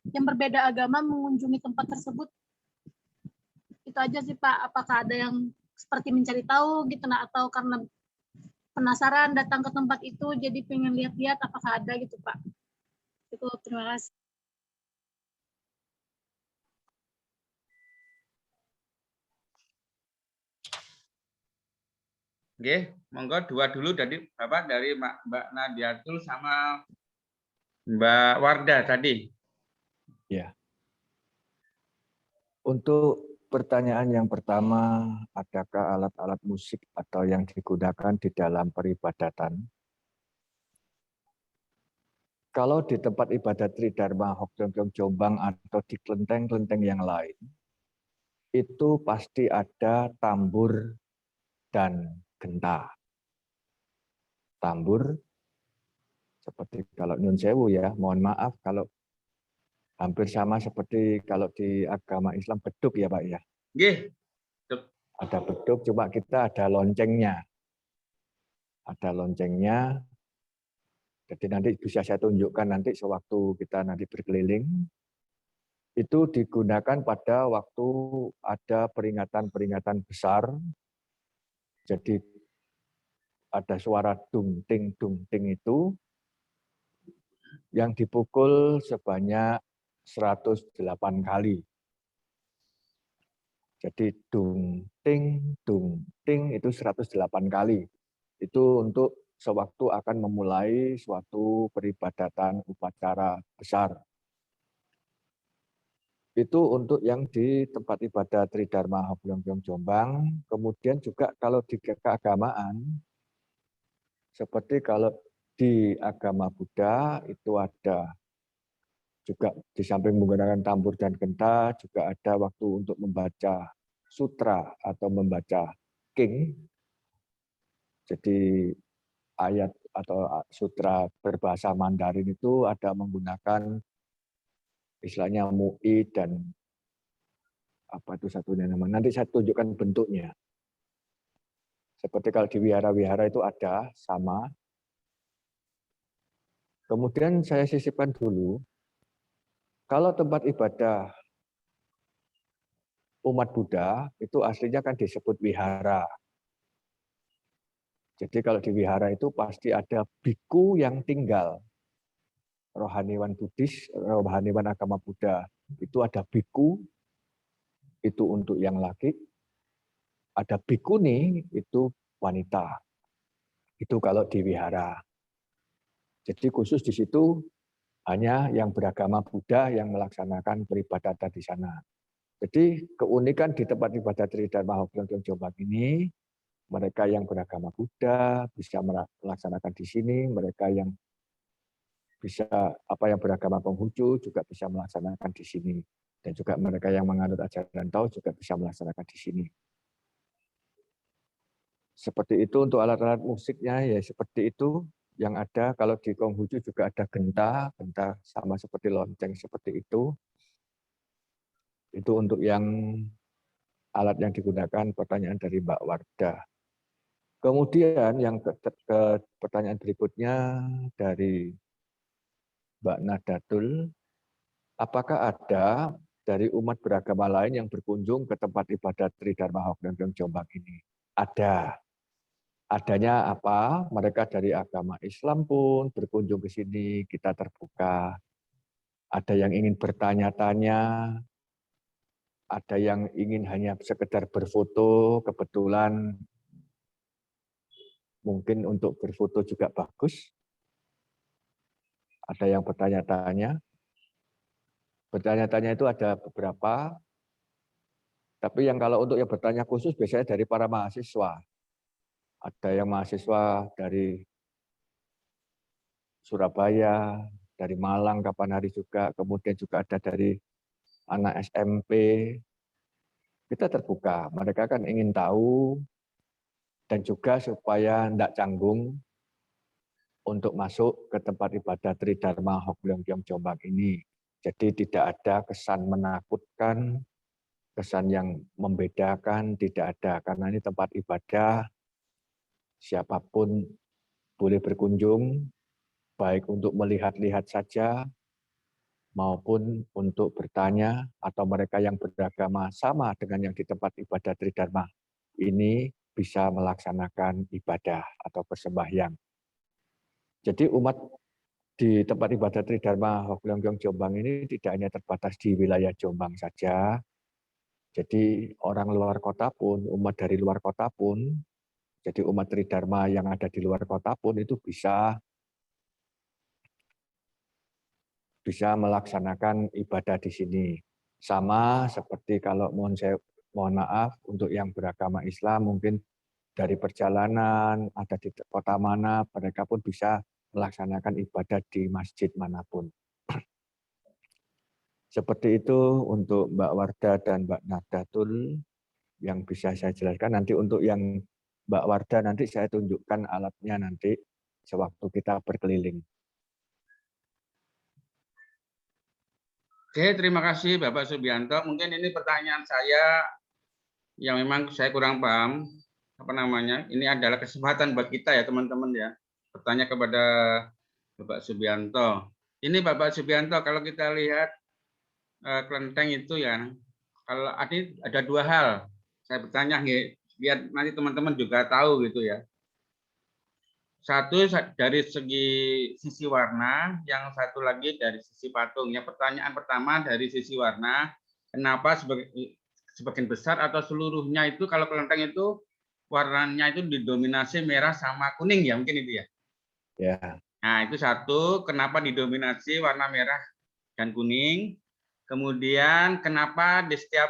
yang berbeda agama mengunjungi tempat tersebut? Itu aja sih, Pak. Apakah ada yang seperti mencari tahu gitu, nah, atau karena penasaran datang ke tempat itu jadi pengen lihat-lihat apakah ada gitu, Pak? Itu terima kasih. Oke, monggo dua dulu dari Bapak, dari Mbak Nadiatul sama Mbak Wardah tadi. Ya. Untuk pertanyaan yang pertama, adakah alat-alat musik atau yang digunakan di dalam peribadatan? Kalau di tempat ibadat Tridharma Hoklongkyong Jombang atau di kelenteng-kelenteng yang lain, itu pasti ada tambur dan genta. Tambur, seperti kalau Nyun Sewu ya, mohon maaf kalau hampir sama seperti kalau di agama Islam beduk ya Pak ya. Nggih. Ada beduk, cuma kita ada loncengnya. Ada loncengnya. Jadi nanti bisa saya tunjukkan nanti sewaktu kita nanti berkeliling. Itu digunakan pada waktu ada peringatan-peringatan besar. Jadi ada suara dung ting itu yang dipukul sebanyak 108 kali. Jadi dung ting itu 108 kali. Itu untuk sewaktu akan memulai suatu peribadatan upacara besar. Itu untuk yang di tempat ibadah Tridharma Hoklongkyong Jombang. Kemudian juga kalau di keagamaan, seperti kalau di agama Buddha itu ada juga di samping menggunakan tambur dan genta, juga ada waktu untuk membaca sutra atau membaca king. Jadi ayat atau sutra berbahasa Mandarin itu ada menggunakan istilahnya mu'i dan apa itu satunya nama. Nanti saya tunjukkan bentuknya. Seperti kalau di wihara-wihara itu ada sama. Kemudian saya sisipkan dulu, kalau tempat ibadah umat Buddha itu aslinya kan disebut wihara. Jadi kalau di wihara itu pasti ada biku yang tinggal. Rohaniwan Buddhis, rohaniwan agama Buddha itu ada biku, itu untuk yang laki. Ada bikuni, itu wanita. Itu kalau di wihara. Jadi khusus di situ hanya yang beragama Buddha yang melaksanakan peribadatan di sana. Jadi keunikan di tempat ibadah Tridharma Hoklongkyong Jombang ini, mereka yang beragama Buddha bisa melaksanakan di sini, mereka yang bisa yang beragama Konghucu juga bisa melaksanakan di sini, dan juga mereka yang menganut ajaran Tao juga bisa melaksanakan di sini. Seperti itu untuk alat-alat musiknya ya seperti itu yang ada. Kalau di Konghucu juga ada genta sama seperti lonceng seperti itu. Itu untuk yang alat yang digunakan, pertanyaan dari Mbak Wardah. Kemudian yang ke pertanyaan berikutnya dari Mbak Nadatul, apakah ada dari umat beragama lain yang berkunjung ke tempat ibadat Tridharma Hoklongkyong Jombang ini? Ada. Adanya apa? Mereka dari agama Islam pun berkunjung ke sini, kita terbuka. Ada yang ingin bertanya-tanya, ada yang ingin hanya sekedar berfoto, kebetulan mungkin untuk berfoto juga bagus. Ada yang bertanya-tanya. Bertanya-tanya itu ada beberapa, tapi yang kalau untuk yang bertanya khusus biasanya dari para mahasiswa. Ada yang mahasiswa dari Surabaya, dari Malang kapan hari juga, kemudian juga ada dari anak SMP. Kita terbuka, mereka kan ingin tahu, dan juga supaya tidak canggung untuk masuk ke tempat ibadah Tridharma Hok Leong Keong Jombang ini. Jadi tidak ada kesan menakutkan, kesan yang membedakan, tidak ada. Karena ini tempat ibadah, siapapun boleh berkunjung, baik untuk melihat-lihat saja, maupun untuk bertanya, atau mereka yang beragama sama dengan yang di tempat ibadah Tridharma ini bisa melaksanakan ibadah atau persembahyang. Jadi umat di tempat ibadah Tridharma Hok Leong Keong Jombang ini tidak hanya terbatas di wilayah Jombang saja. Jadi orang luar kota pun, umat dari luar kota pun, jadi umat Tridharma yang ada di luar kota pun itu bisa melaksanakan ibadah di sini. Sama seperti kalau mohon maaf untuk yang beragama Islam mungkin dari perjalanan ada di kota mana mereka pun bisa melaksanakan ibadah di masjid manapun. Seperti itu untuk Mbak Wardah dan Mbak Nahdlatul yang bisa saya jelaskan. Nanti untuk yang Mbak Wardah nanti saya tunjukkan alatnya nanti sewaktu kita berkeliling. Oke, terima kasih Bapak Subianto. Mungkin ini pertanyaan saya yang memang saya kurang paham. Apa namanya? Ini adalah kesempatan buat kita ya teman-teman ya. Bertanya kepada Bapak Subianto. Ini Bapak Subianto, kalau kita lihat kelenteng itu ya, kalau ada dua hal. Saya bertanya biar nanti teman-teman juga tahu gitu ya. Satu dari sisi warna, yang satu lagi dari sisi patung. Yang pertanyaan pertama dari sisi warna, kenapa sebagian besar atau seluruhnya itu kalau kelenteng itu warnanya itu didominasi merah sama kuning ya mungkin itu ya. Ya. Nah itu satu, kenapa didominasi warna merah dan kuning. Kemudian kenapa di setiap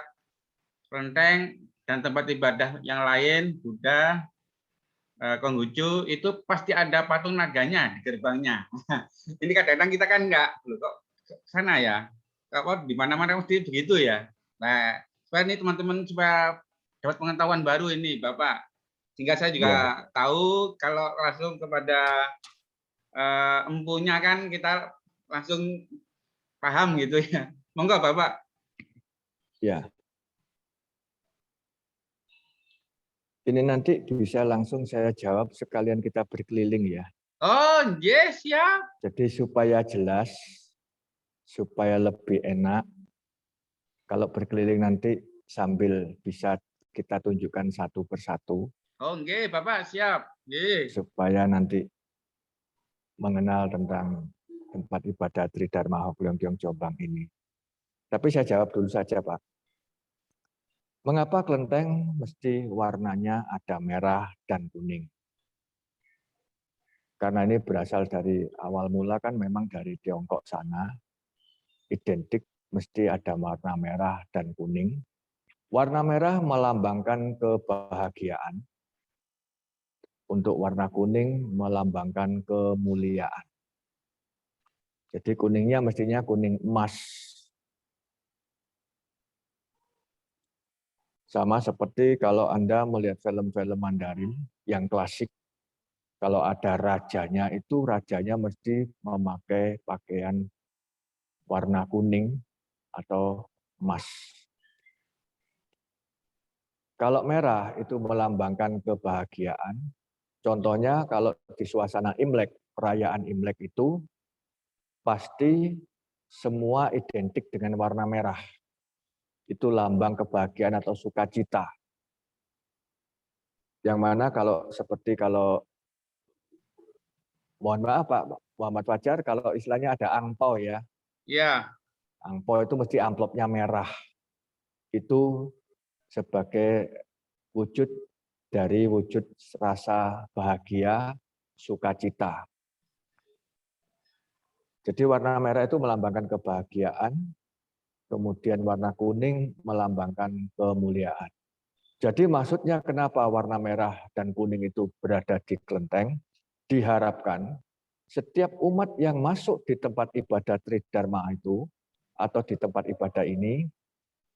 kelenteng dan tempat ibadah yang lain, Buddha, Konghucu itu pasti ada patung naganya di gerbangnya. Ini kadang-kadang kita kan enggak, kok sana ya, kok di mana-mana mesti begitu ya. Nah, supaya ini teman-teman supaya dapat pengetahuan baru ini, Bapak, sehingga saya juga tahu kalau langsung kepada empunya kan kita langsung paham gitu ya. Monggo, Bapak. Ya. Ini nanti bisa langsung saya jawab sekalian kita berkeliling ya. Oh, yes, ya. Jadi supaya jelas, supaya lebih enak, kalau berkeliling nanti sambil bisa kita tunjukkan satu persatu. Oh, nggih, Bapak, siap. Nggih. Supaya nanti mengenal tentang tempat ibadah Tridharma Hok Leong Keong Jombang ini. Tapi saya jawab dulu saja, Pak. Mengapa kelenteng mesti warnanya ada merah dan kuning? Karena ini berasal dari awal mula kan memang dari Tiongkok sana, identik mesti ada warna merah dan kuning. Warna merah melambangkan kebahagiaan, untuk warna kuning melambangkan kemuliaan. Jadi kuningnya mestinya kuning emas. Sama seperti kalau Anda melihat film-film Mandarin yang klasik, kalau ada rajanya itu rajanya mesti memakai pakaian warna kuning atau emas. Kalau merah itu melambangkan kebahagiaan. Contohnya kalau di suasana Imlek, perayaan Imlek itu pasti semua identik dengan warna merah. Itu lambang kebahagiaan atau sukacita. Yang mana kalau mohon maaf Pak Muhammad Fajar, kalau istilahnya ada angpau ya. Ya, Angpau itu mesti amplopnya merah. Itu sebagai wujud dari wujud rasa bahagia, sukacita. Jadi warna merah itu melambangkan kebahagiaan, kemudian warna kuning melambangkan kemuliaan. Jadi maksudnya kenapa warna merah dan kuning itu berada di kelenteng? Diharapkan setiap umat yang masuk di tempat ibadah Tridharma itu, atau di tempat ibadah ini,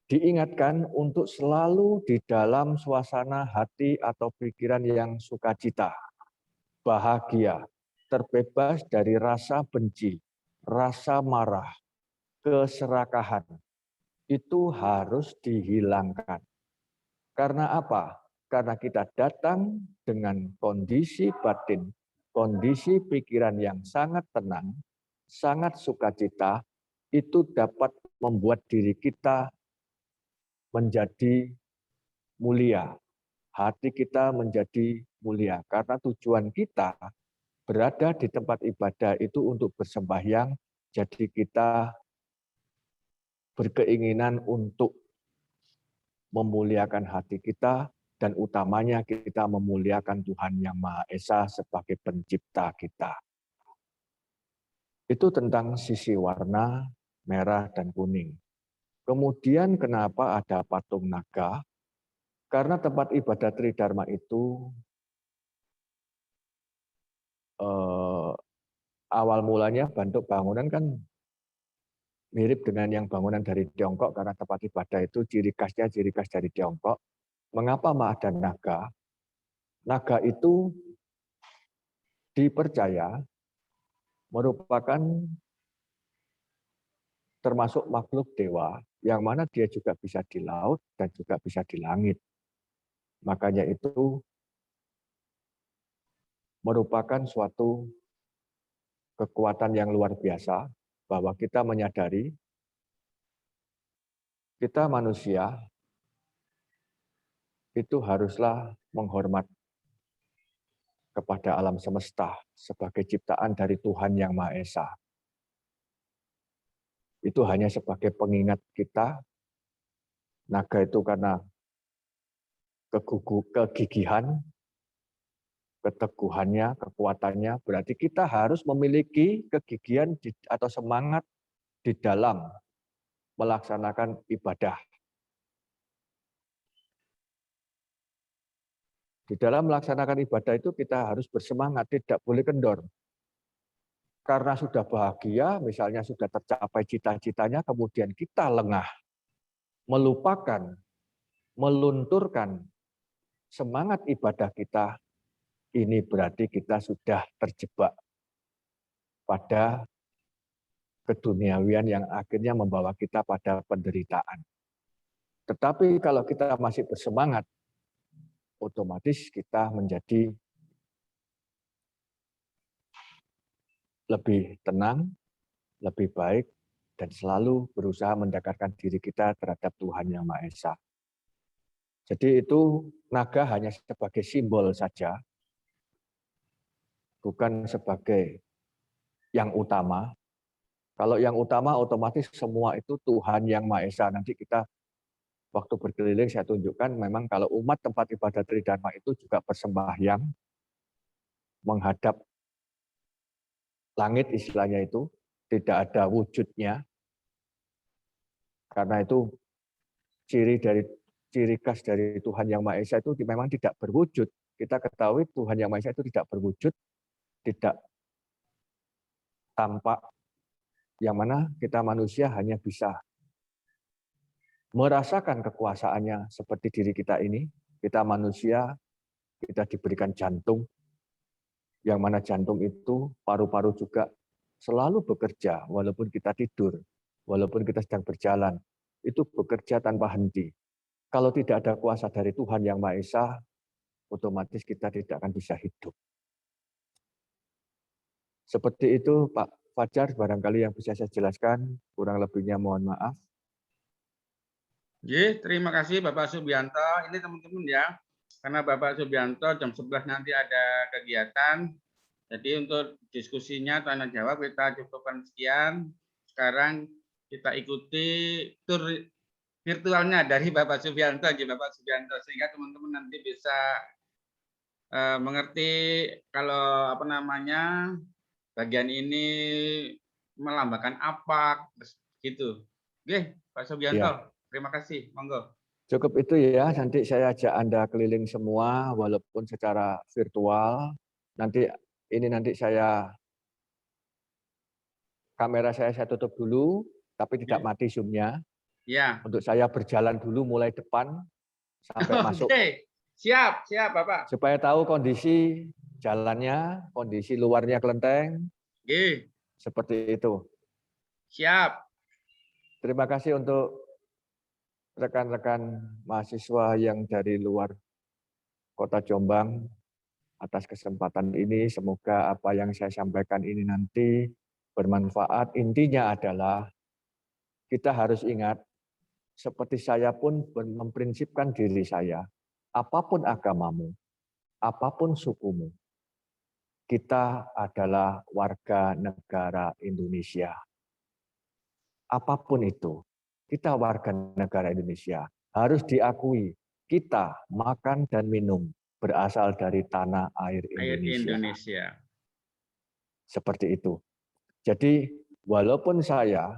diingatkan untuk selalu di dalam suasana hati atau pikiran yang sukacita, bahagia, terbebas dari rasa benci, rasa marah, keserakahan. Itu harus dihilangkan. Karena apa? Karena kita datang dengan kondisi batin, kondisi pikiran yang sangat tenang, sangat sukacita, itu dapat membuat diri kita menjadi mulia. Hati kita menjadi mulia. Karena tujuan kita berada di tempat ibadah itu untuk bersembahyang, jadi kita berkeinginan untuk memuliakan hati kita, dan utamanya kita memuliakan Tuhan Yang Maha Esa sebagai pencipta kita. Itu tentang sisi warna merah dan kuning. Kemudian kenapa ada patung naga? Karena tempat ibadah Tridharma itu awal mulanya bentuk bangunan kan mirip dengan yang bangunan dari Tiongkok, karena tempat ibadah itu ciri khas dari Tiongkok. Mengapa ada naga? Naga itu dipercaya merupakan termasuk makhluk dewa, yang mana dia juga bisa di laut dan juga bisa di langit. Makanya itu merupakan suatu kekuatan yang luar biasa, bahwa kita menyadari kita manusia itu haruslah menghormat kepada alam semesta sebagai ciptaan dari Tuhan Yang Maha Esa. Itu hanya sebagai pengingat kita. Naga itu karena kegigihan, keteguhannya, kekuatannya, berarti kita harus memiliki kegigihan atau semangat di dalam melaksanakan ibadah. Di dalam melaksanakan ibadah itu kita harus bersemangat, tidak boleh kendor. Karena sudah bahagia, misalnya sudah tercapai cita-citanya, kemudian kita lengah, melupakan, melunturkan semangat ibadah kita, ini berarti kita sudah terjebak pada keduniawian yang akhirnya membawa kita pada penderitaan. Tetapi kalau kita masih bersemangat, otomatis kita menjadi lebih tenang, lebih baik, dan selalu berusaha mendekatkan diri kita terhadap Tuhan Yang Maha Esa. Jadi itu naga hanya sebagai simbol saja, bukan sebagai yang utama. Kalau yang utama otomatis semua itu Tuhan Yang Maha Esa. Nanti kita waktu berkeliling saya tunjukkan memang kalau umat tempat ibadah Tridharma itu juga bersembahyang menghadap langit, istilahnya itu tidak ada wujudnya, karena itu ciri khas dari Tuhan Yang Maha Esa itu memang tidak berwujud. Kita ketahui Tuhan Yang Maha Esa itu tidak berwujud, tidak tampak, yang mana kita manusia hanya bisa merasakan kekuasaannya seperti diri kita ini. Kita manusia, kita diberikan jantung, yang mana jantung itu, paru-paru juga selalu bekerja, walaupun kita tidur, walaupun kita sedang berjalan, itu bekerja tanpa henti. Kalau tidak ada kuasa dari Tuhan Yang Maha Esa, otomatis kita tidak akan bisa hidup. Seperti itu Pak Fajar, barangkali yang bisa saya jelaskan, kurang lebihnya mohon maaf. Terima kasih Bapak Subianto. Ini teman-teman ya, karena Bapak Subianto jam 11 nanti ada kegiatan. Jadi untuk diskusinya, tanya jawab kita cukupkan sekian. sekarang kita ikuti tur virtualnya dari Bapak Subianto, sehingga teman-teman nanti bisa mengerti kalau apa namanya bagian ini melambangkan apa, gitu. Oke, Pak Subianto, Ya. terima kasih. Monggo. Cukup itu ya, nanti saya ajak Anda keliling semua, walaupun secara virtual. Nanti kamera saya tutup dulu, tapi tidak mati zoom-nya. Ya. Untuk saya berjalan dulu mulai depan sampai masuk. Oke, siap Bapak. Supaya tahu kondisi jalannya, kondisi luarnya kelenteng. Oke. Seperti itu. Siap. Terima kasih untuk rekan-rekan mahasiswa yang dari luar Kota Jombang atas kesempatan ini. Semoga apa yang saya sampaikan ini nanti bermanfaat. Intinya adalah kita harus ingat, seperti saya pun memprinsipkan diri saya, apapun agamamu, apapun sukumu, kita adalah warga negara Indonesia. Apapun itu, kita warga negara Indonesia. Harus diakui, kita makan dan minum berasal dari tanah air Indonesia. Seperti itu. Jadi, walaupun saya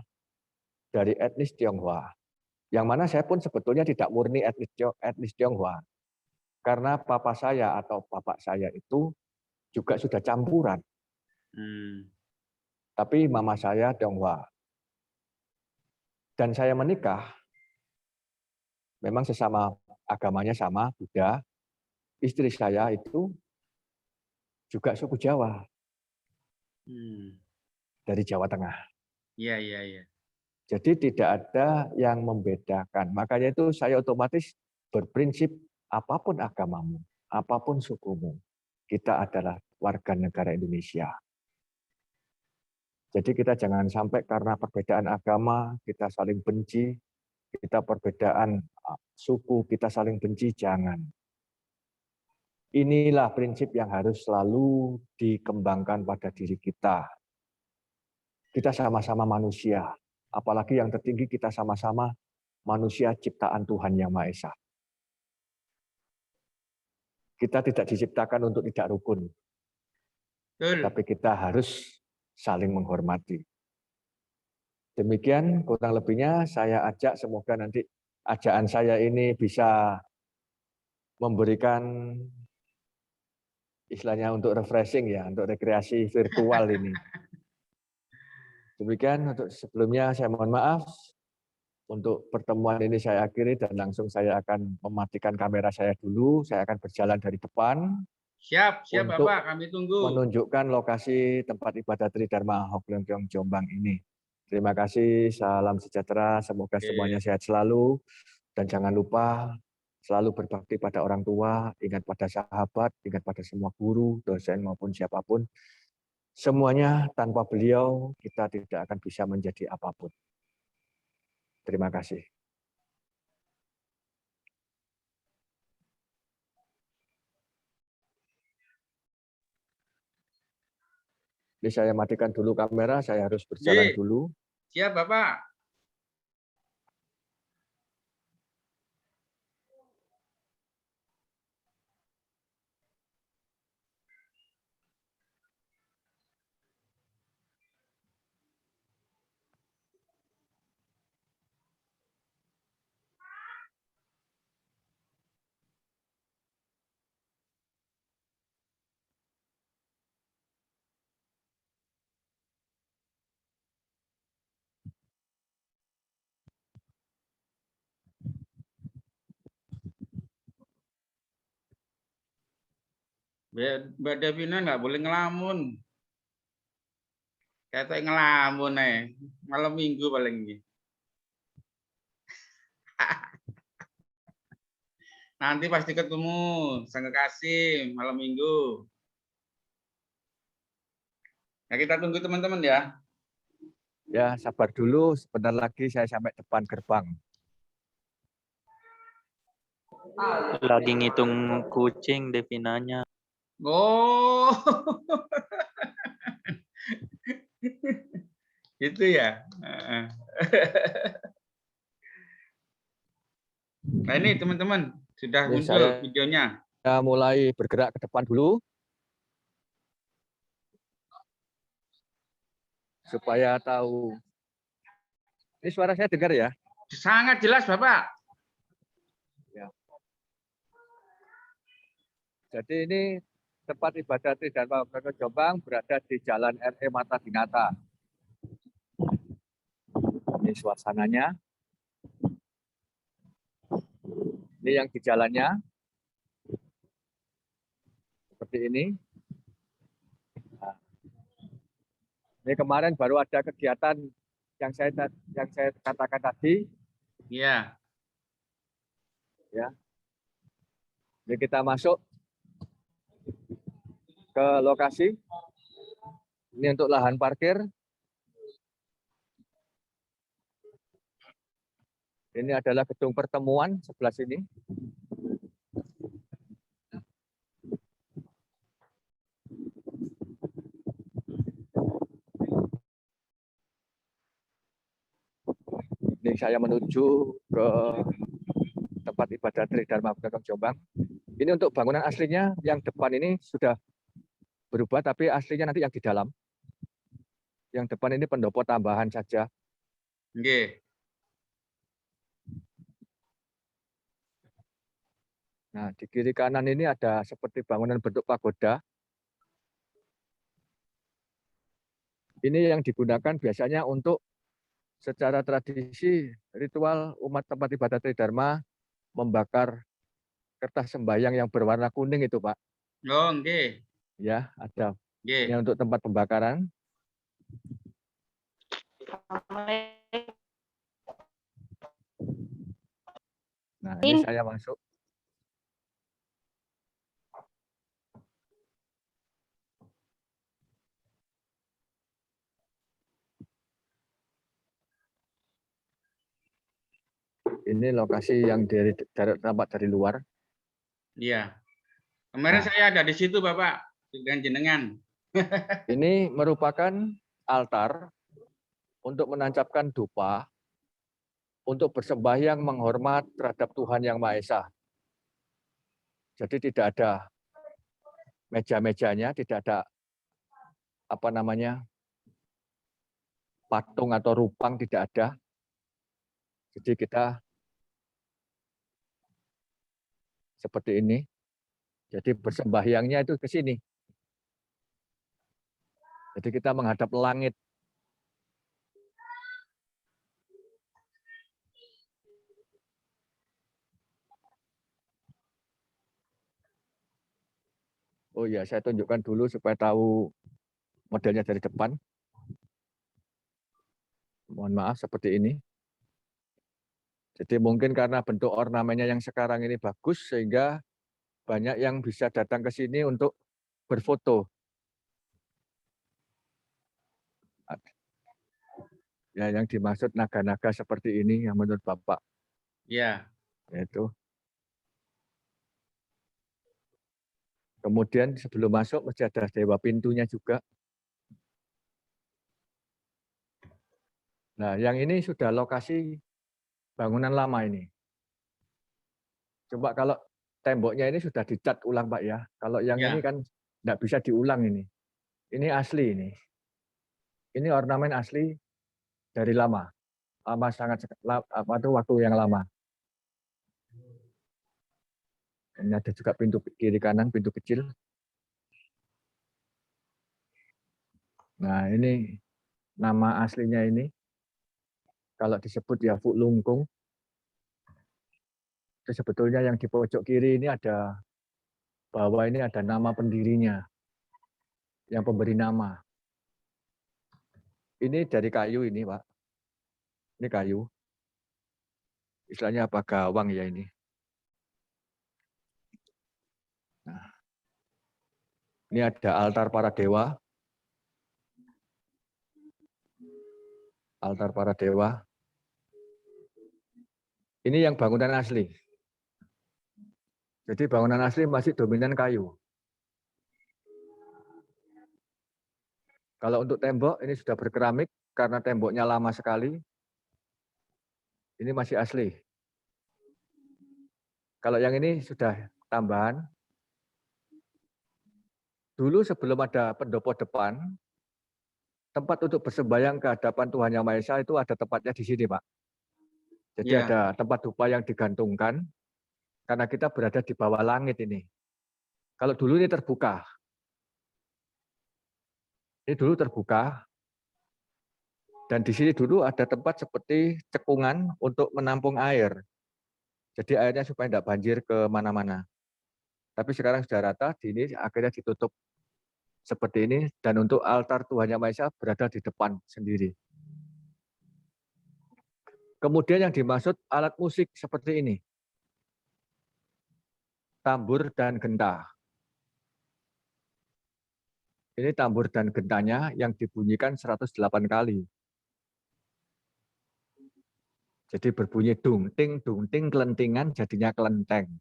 dari etnis Tionghoa, yang mana saya pun sebetulnya tidak murni etnis Tionghoa, karena papa saya atau bapak saya itu juga sudah campuran. Tapi mama saya Tionghoa. Dan saya menikah, memang sesama agamanya sama, Buddha. Istri saya itu juga suku Jawa. Dari Jawa Tengah. Iya. Jadi tidak ada yang membedakan. Makanya itu saya otomatis berprinsip apapun agamamu, apapun sukumu, kita adalah warga negara Indonesia. Jadi kita jangan sampai karena perbedaan agama kita saling benci, kita perbedaan suku kita saling benci, jangan. Inilah prinsip yang harus selalu dikembangkan pada diri kita. Kita sama-sama manusia, apalagi yang tertinggi kita sama-sama manusia ciptaan Tuhan Yang Maha Esa. Kita tidak diciptakan untuk tidak rukun, tapi kita harus saling menghormati. Demikian kurang lebihnya saya ajak, semoga nanti ajakan saya ini bisa memberikan istilahnya untuk refreshing ya, untuk rekreasi virtual ini. Demikian untuk sebelumnya saya mohon maaf. Untuk pertemuan ini saya akhiri dan langsung saya akan mematikan kamera saya dulu. Saya akan berjalan dari depan. Siap untuk Bapak, kami tunggu. Menunjukkan lokasi tempat ibadah Tridharma Hokleongkyong Jombang ini. Terima kasih, salam sejahtera, semoga semuanya sehat selalu. Dan jangan lupa selalu berbakti pada orang tua, ingat pada sahabat, ingat pada semua guru, dosen maupun siapapun. Semuanya tanpa beliau kita tidak akan bisa menjadi apapun. Terima kasih. Ini saya matikan dulu kamera, saya harus berjalan dulu. Siap, Bapak. Mbak Devina nggak boleh ngelamun. Kayak ngelamun malam minggu paling ini. Nanti pasti ketemu, sang kekasih malam minggu. Nah, kita tunggu teman-teman ya. Ya, sabar dulu, sebentar lagi saya sampai depan gerbang. Lagi ngitung kucing Devinanya. Oh. Itu ya. Nah ini teman-teman sudah Ini muncul saya videonya. mulai bergerak ke depan dulu supaya tahu. Ini suara saya dengar ya? Sangat jelas Bapak. Ya. Jadi ini tempat ibadah Tridharma Wangsa Jombang berada di Jalan RE Mata Dinata. Ini suasananya. Ini yang di jalannya. Seperti ini. Nah, ini kemarin baru ada kegiatan yang saya katakan tadi. Iya. Ya. Jadi kita masuk ke lokasi. Ini untuk lahan parkir. Ini adalah gedung pertemuan sebelah sini. Ini saya menuju ke tempat ibadah Tridharma Wangsa Jombang. Ini untuk bangunan aslinya yang depan ini sudah berubah, tapi aslinya nanti yang di dalam. Yang depan ini pendopo tambahan saja. Oke. Nah, di kiri kanan ini ada seperti bangunan bentuk pagoda. Ini yang digunakan biasanya untuk secara tradisi ritual umat tempat ibadah Tridharma membakar kertas sembahyang yang berwarna kuning itu, Pak. Oh, oke. Ya, ada. Oke. Ini untuk tempat pembakaran. Nah, ini saya masuk. Ini lokasi yang tampak dari luar. Iya. Kemarin Nah. saya ada di situ Bapak dengan jenengan. Ini merupakan altar untuk menancapkan dupa, untuk bersembahyang menghormat terhadap Tuhan Yang Maha Esa. Jadi tidak ada meja-mejanya, tidak ada patung atau rupang, tidak ada. Jadi kita seperti ini. Jadi bersembahyangnya itu ke sini. Jadi kita menghadap langit. Oh iya, saya tunjukkan dulu supaya tahu modelnya dari depan. Mohon maaf seperti ini. Jadi mungkin karena bentuk ornamennya yang sekarang ini bagus sehingga banyak yang bisa datang ke sini untuk berfoto. Ya, yang dimaksud naga-naga seperti ini yang menurut Bapak. Iya. Yaitu. Kemudian sebelum masuk masih ada dewa pintunya juga. Nah, yang ini sudah lokasi bangunan lama ini. Coba kalau temboknya ini sudah dicat ulang, Pak ya. Kalau yang Ya. ini kan tidak bisa diulang ini. Ini asli ini. Ini ornamen asli dari lama. Lama sangat waktu yang lama. Ini ada juga pintu kiri kanan, pintu kecil. Nah, ini nama aslinya ini. Kalau disebut ya Fu Lungkung. Itu sebetulnya yang di pojok kiri ini ada bahwa ini ada nama pendirinya. Yang pemberi nama. Ini dari kayu ini, Pak. Ini kayu. Istilahnya apa? Gawang ya ini. Nah, ini ada altar para dewa. Altar para dewa. Ini yang bangunan asli. Jadi bangunan asli masih dominan kayu. Kalau untuk tembok ini sudah berkeramik. karena temboknya lama sekali, ini masih asli. Kalau yang ini sudah tambahan. Dulu sebelum ada pendopo depan, tempat untuk bersembahyang ke hadapan Tuhan Yang Maha Esa itu ada tempatnya di sini, Pak. Jadi Ya. ada tempat dupa yang digantungkan, karena kita berada di bawah langit ini. Kalau dulu ini terbuka. Ini dulu terbuka. Dan di sini dulu ada tempat seperti cekungan untuk menampung air. Jadi airnya supaya tidak banjir ke mana-mana. Tapi sekarang sudah rata, di ini akhirnya ditutup seperti ini. Dan untuk altar Tuhan Yang Maha Esa berada di depan sendiri. Kemudian yang dimaksud alat musik seperti ini. Tambur dan genta. Ini tambur dan gentanya yang dibunyikan 108 kali. Jadi berbunyi dung ting, kelentingan jadinya kelenteng.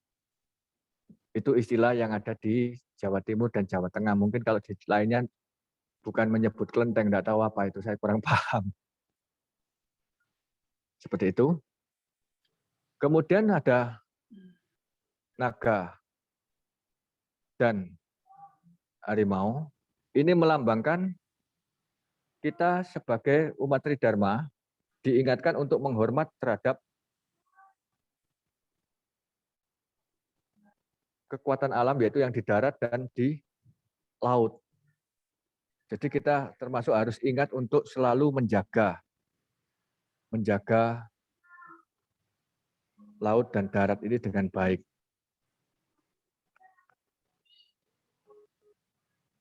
Itu istilah yang ada di Jawa Timur dan Jawa Tengah. Mungkin kalau di lainnya bukan menyebut kelenteng, tidak tahu apa itu, saya kurang paham. Seperti itu. Kemudian ada naga dan harimau. Ini melambangkan kita sebagai umat Tridharma diingatkan untuk menghormat terhadap kekuatan alam, yaitu yang di darat dan di laut. Jadi kita termasuk harus ingat untuk selalu menjaga laut dan darat ini dengan baik.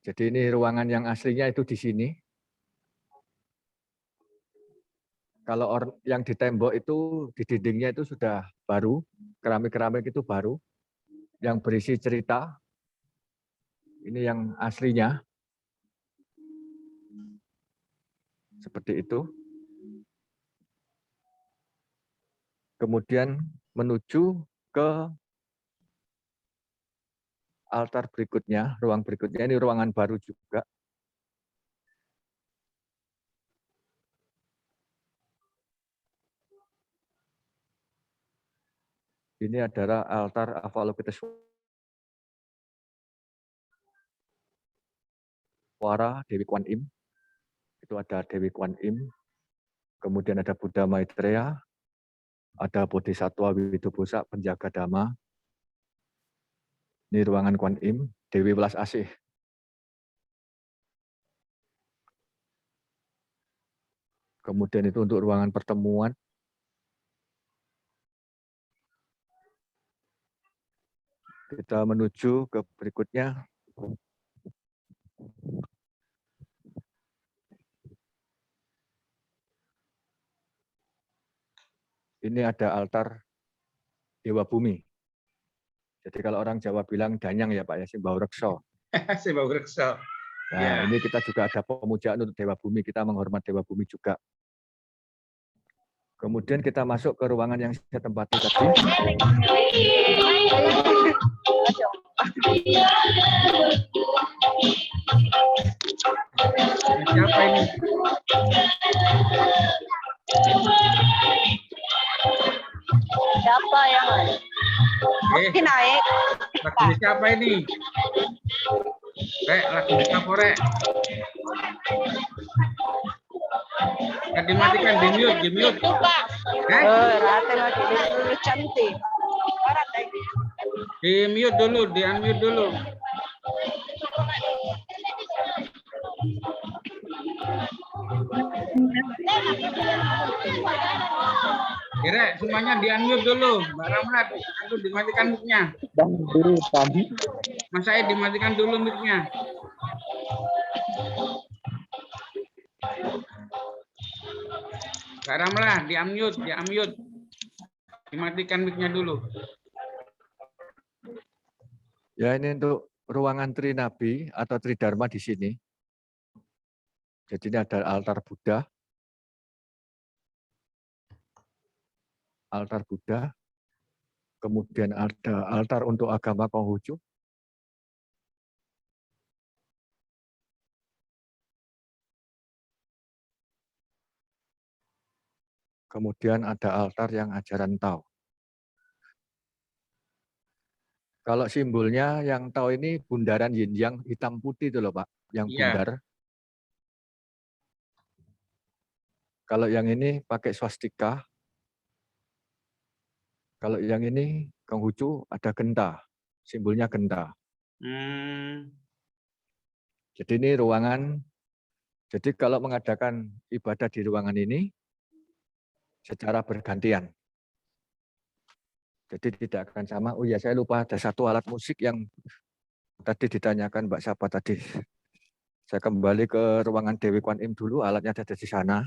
Jadi ini ruangan yang aslinya itu di sini. Kalau yang di tembok itu, di dindingnya itu sudah baru, keramik-keramik itu baru, yang berisi cerita. Ini yang aslinya. Seperti itu. Kemudian menuju ke altar berikutnya, ruang berikutnya, ini ruangan baru juga. Ini adalah altar Avalokiteswara Dewi Kwan Im. Itu ada Dewi Kwan Im, kemudian ada Buddha Maitreya, ada Bodhisattva Widubosa, penjaga Dhamma. Ini ruangan Kwan Im, Dewi Welas Asih. Kemudian itu untuk ruangan pertemuan. Kita menuju ke berikutnya. Ini ada altar Dewa Bumi. Jadi kalau orang Jawa bilang danyang ya Pak ya, Simbau Rekso. Simbau Rekso. Nah, Ya. ini kita juga ada pemujaan untuk Dewa Bumi, kita menghormat Dewa Bumi juga. Kemudian kita masuk ke ruangan yang saya tempati tadi. Siapa ini? Siapa yang naik? Lagu siapa ini? Rek, lagu siapa, Rek? Kan dimatikan, di mute. Rata lagi dulu cantik. Di mute dulu, di unmute dulu. Kira semuanya di unmute dulu. Mbak Ramlat, aku dimatikan mic-nya. Mas Said dimatikan dulu mic-nya. Mbak Ramlah, di unmute. Dimatikan mic-nya dulu. Ya, ini untuk ruangan Trinabi atau Tridharma di sini. Jadi ini ada altar Buddha, kemudian ada altar untuk agama Konghucu, Kemudian ada altar yang ajaran Tao. Kalau simbolnya yang Tao ini bundaran yin yang hitam putih itu loh Pak, yang Iya. bundar. Kalau yang ini pakai swastika. Kalau yang ini Konghucu ada genta, simbolnya genta. Jadi ini ruangan. Jadi kalau mengadakan ibadah di ruangan ini secara bergantian. Jadi tidak akan sama. Oh ya, saya lupa ada satu alat musik yang tadi ditanyakan Mbak siapa tadi. Saya kembali ke ruangan Dewi Kwan Im dulu, alatnya ada di sana.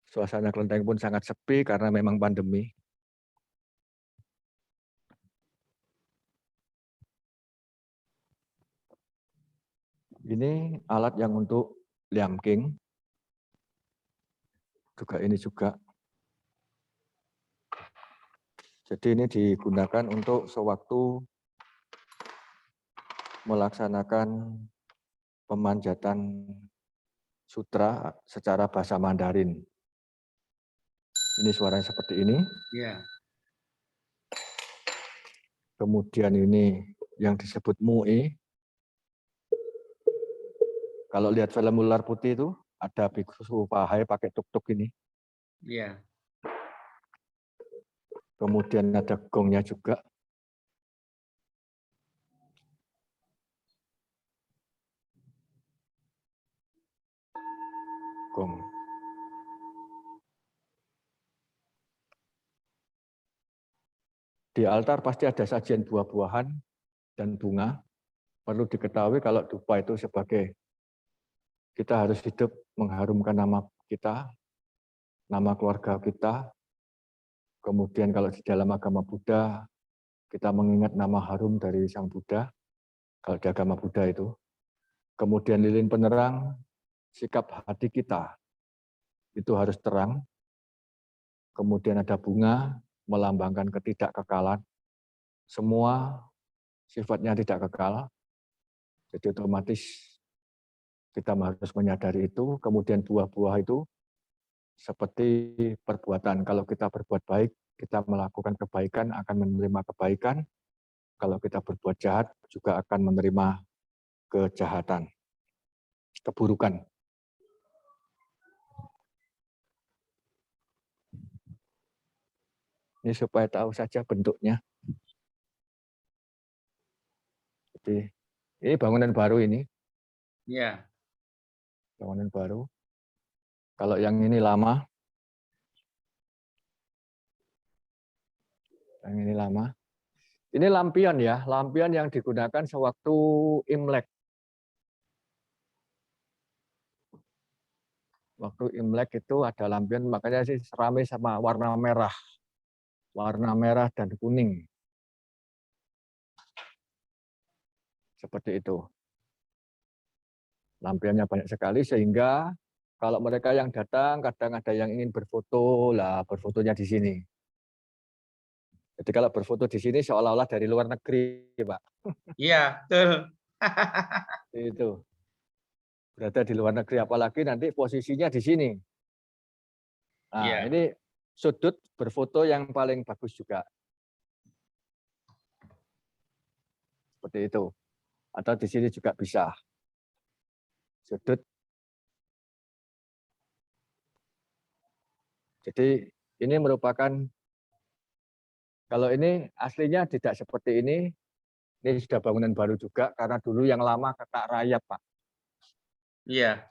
Suasana kelenteng pun sangat sepi karena memang pandemi. Ini alat yang untuk Liam King. Juga ini juga. Jadi ini digunakan untuk sewaktu melaksanakan pemanjatan sutra secara bahasa Mandarin. Ini suaranya seperti ini. Iya. Kemudian ini yang disebut Mui. Kalau lihat film Ular Putih itu, ada biksu pahai pakai tuk-tuk ini. Iya. Kemudian ada gongnya juga. Gong. Di altar pasti ada sajian buah-buahan dan bunga. Perlu diketahui kalau dupa itu sebagai kita harus hidup mengharumkan nama kita, nama keluarga kita. Kemudian kalau di dalam agama Buddha, kita mengingat nama harum dari Sang Buddha, kalau di agama Buddha itu. Kemudian lilin penerang, sikap hati kita, itu harus terang. Kemudian ada bunga, melambangkan ketidakkekalan. Semua sifatnya tidak kekal, jadi otomatis kita harus menyadari itu. Kemudian buah-buah itu seperti perbuatan. Kalau kita berbuat baik, kita melakukan kebaikan, akan menerima kebaikan. Kalau kita berbuat jahat, juga akan menerima kejahatan, keburukan. Ini supaya tahu saja bentuknya. Jadi, ini bangunan baru ini. Iya. Bangunan baru. Kalau yang ini lama. Yang ini lama. Ini lampion ya, lampion yang digunakan sewaktu Imlek. Waktu Imlek itu ada lampion, makanya sih rame sama warna merah. Warna merah dan kuning. Seperti itu. Lampionnya banyak sekali sehingga kalau mereka yang datang kadang ada yang ingin berfoto, lah berfotonya di sini. Jadi kalau berfoto di sini seolah-olah dari luar negeri, Pak. Iya, betul. Itu. Berada di luar negeri, apalagi nanti posisinya di sini. Nah, Iya. ini sudut berfoto yang paling bagus juga. Seperti itu. Atau di sini juga bisa. Sudut. Jadi ini merupakan, kalau ini aslinya tidak seperti ini sudah bangunan baru juga, karena dulu yang lama ketak rayap, Pak. Iya.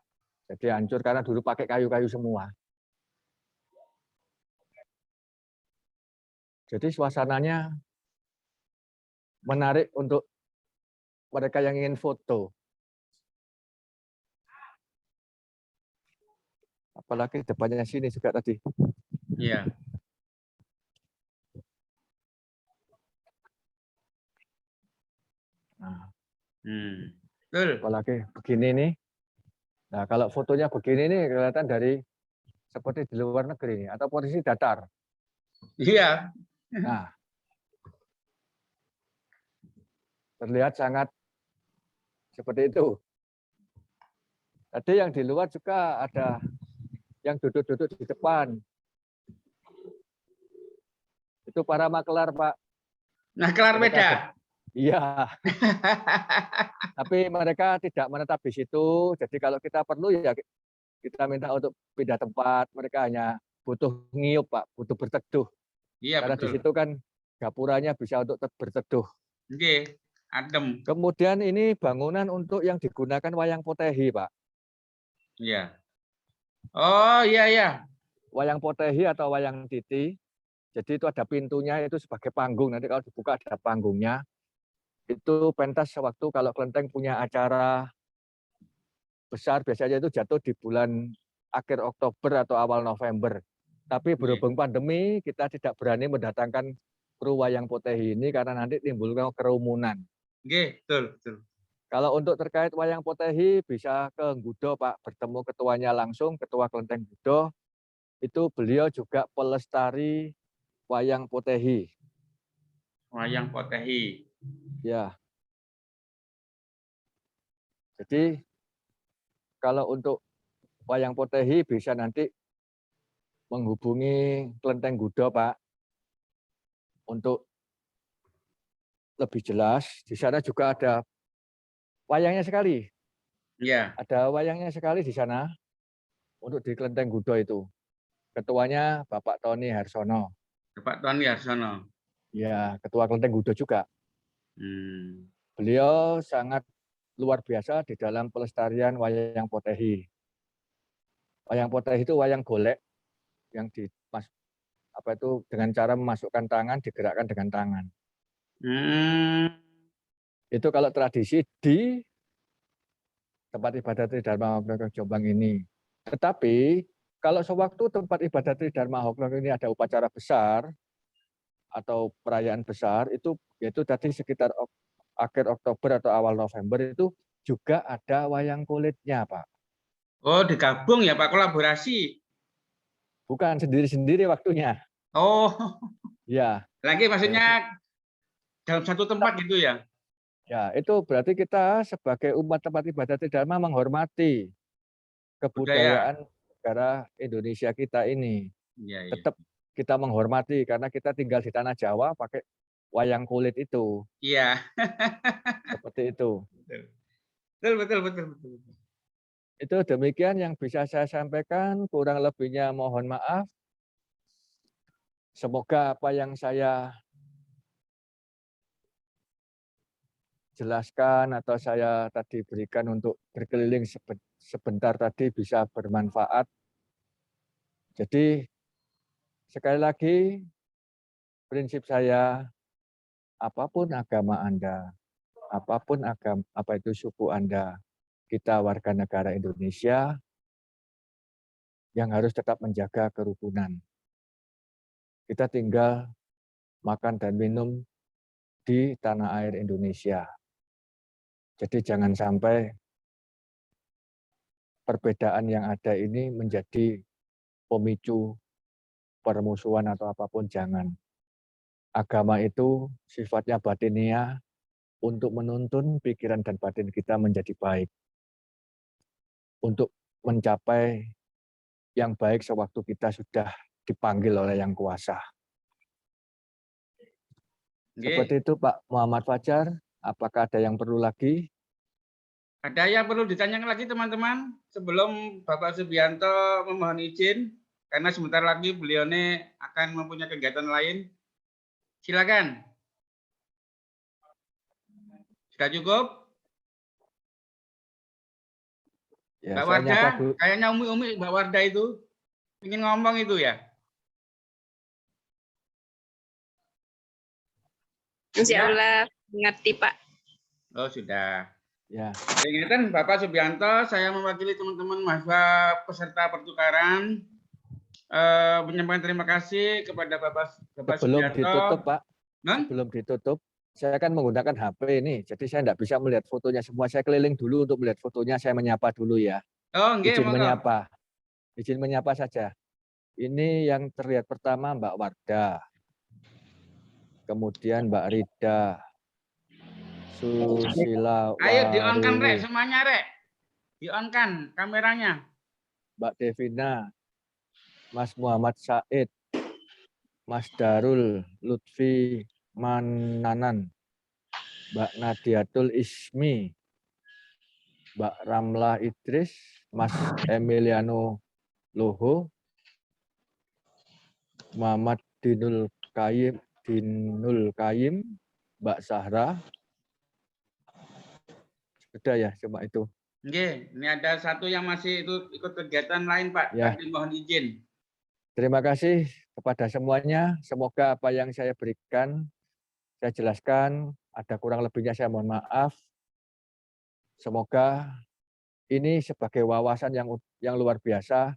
Jadi hancur karena dulu pakai kayu-kayu semua. Jadi suasananya menarik untuk mereka yang ingin foto. Apalagi depannya sini juga tadi. Iya. Nah, Betul. apalagi begini nih. Nah, kalau fotonya begini nih kelihatan dari seperti di luar negeri nih, atau posisi datar. Iya. Nah, Terlihat sangat seperti itu. Tadi yang di luar juga ada yang duduk-duduk di depan. Itu para makelar, Pak. Nah, kelar Mereka beda. Iya. Tapi mereka tidak menetap di situ. Jadi kalau kita perlu ya kita minta untuk pindah tempat. Mereka hanya butuh ngiup, Pak, butuh berteduh. Iya, Karena di betul. situ kan gapuranya bisa untuk berteduh. Oke, adem. Kemudian ini bangunan untuk yang digunakan wayang potehi, Pak. Iya. Oh, iya, iya. Wayang potehi atau wayang titi. Jadi itu ada pintunya, itu sebagai panggung. Nanti kalau dibuka ada panggungnya. Itu pentas sewaktu kalau Kelenteng punya acara besar, biasanya itu jatuh di bulan akhir Oktober atau awal November. Tapi berhubung pandemi, kita tidak berani mendatangkan kru wayang potehi ini karena nanti timbul kerumunan. Oke, betul, betul. Kalau untuk terkait wayang potehi bisa ke Gudo, Pak, bertemu ketuanya langsung, Ketua Kelenteng Gudo. Itu beliau juga pelestari wayang potehi. Wayang potehi. Ya. Jadi kalau untuk wayang potehi bisa nanti menghubungi Kelenteng Gudo, Pak, untuk lebih jelas. Di sana juga ada wayangnya sekali. Iya. Ada wayangnya sekali di sana untuk di Kelenteng Gudo itu. Ketuanya Bapak Tony Harsono. Bapak Tony Harsono. Ya, Ketua Kelenteng Gudo juga. Beliau sangat luar biasa di dalam pelestarian wayang potehi. Wayang potehi itu wayang golek yang dengan cara memasukkan tangan, digerakkan dengan tangan. Itu kalau tradisi di tempat ibadat Tridharma Hoklong Jombang ini. Tetapi kalau sewaktu tempat ibadat Tridharma Hoklong ini ada upacara besar atau perayaan besar, itu yaitu tadi sekitar akhir Oktober atau awal November itu juga ada wayang kulitnya, Pak. Oh, digabung ya, Pak, kolaborasi. Bukan sendiri-sendiri waktunya. Oh. Ya. Lagi maksudnya dalam satu tempat gitu ya? Ya, itu berarti kita sebagai umat tempat ibadat Tridharma menghormati kebudayaan negara Indonesia kita ini. Ya, Tetap kita menghormati karena kita tinggal di tanah Jawa pakai wayang kulit itu. Iya. Seperti itu. Betul. Itu demikian yang bisa saya sampaikan, kurang lebihnya mohon maaf. Semoga apa yang saya jelaskan atau saya tadi berikan untuk berkeliling sebentar tadi bisa bermanfaat. Jadi sekali lagi prinsip saya, apapun agama Anda, apapun apa itu suku Anda, kita warga negara Indonesia yang harus tetap menjaga kerukunan. Kita tinggal makan dan minum di tanah air Indonesia. Jadi jangan sampai perbedaan yang ada ini menjadi pemicu permusuhan atau apapun, jangan. Agama itu sifatnya batiniah untuk menuntun pikiran dan batin kita menjadi baik. Untuk mencapai yang baik sewaktu kita sudah dipanggil oleh Yang Kuasa. Seperti itu Pak Muhammad Fajar. Apakah ada yang perlu lagi? Ada yang perlu ditanyakan lagi teman-teman sebelum Bapak Subianto memohon izin karena sebentar lagi beliau ini akan mempunyai kegiatan lain. Silakan. Sudah cukup? Ya, Mbak Warda, kayaknya Umi Mbak Warda itu ingin ngomong itu ya? Insya Allah ngerti Pak. Oh sudah. Ya. Ingatkan Bapak Subianto, saya mewakili teman-teman mahasiswa peserta pertukaran menyampaikan terima kasih kepada Bapak Sebelum Subianto. Ditutup Pak, sebelum ditutup, saya akan menggunakan HP ini, jadi saya tidak bisa melihat fotonya semua. Saya keliling dulu untuk melihat fotonya, saya menyapa dulu ya. Oh, enggak, izin menyapa. Izin menyapa saja. Ini yang terlihat pertama Mbak Warda. Kemudian Mbak Rida. Susila Ayo di-on-kan Rek, Warulo, semuanya Rek. Di-on-kan kameranya. Mbak Devina, Mas Muhammad Said, Mas Darul Lutfi Mananan, Mbak Nadiatul Ismi, Mbak Ramlah Idris, Mas Emiliano Loho, Muhammad Dinul Kayim, Mbak Sahra. Sudah ya, cuma itu. Oke, ini ada satu yang masih ikut kegiatan lain, Pak. Ya. Tapi mohon izin. Terima kasih kepada semuanya. Semoga apa yang saya berikan, saya jelaskan, ada kurang lebihnya saya mohon maaf. Semoga ini sebagai wawasan yang luar biasa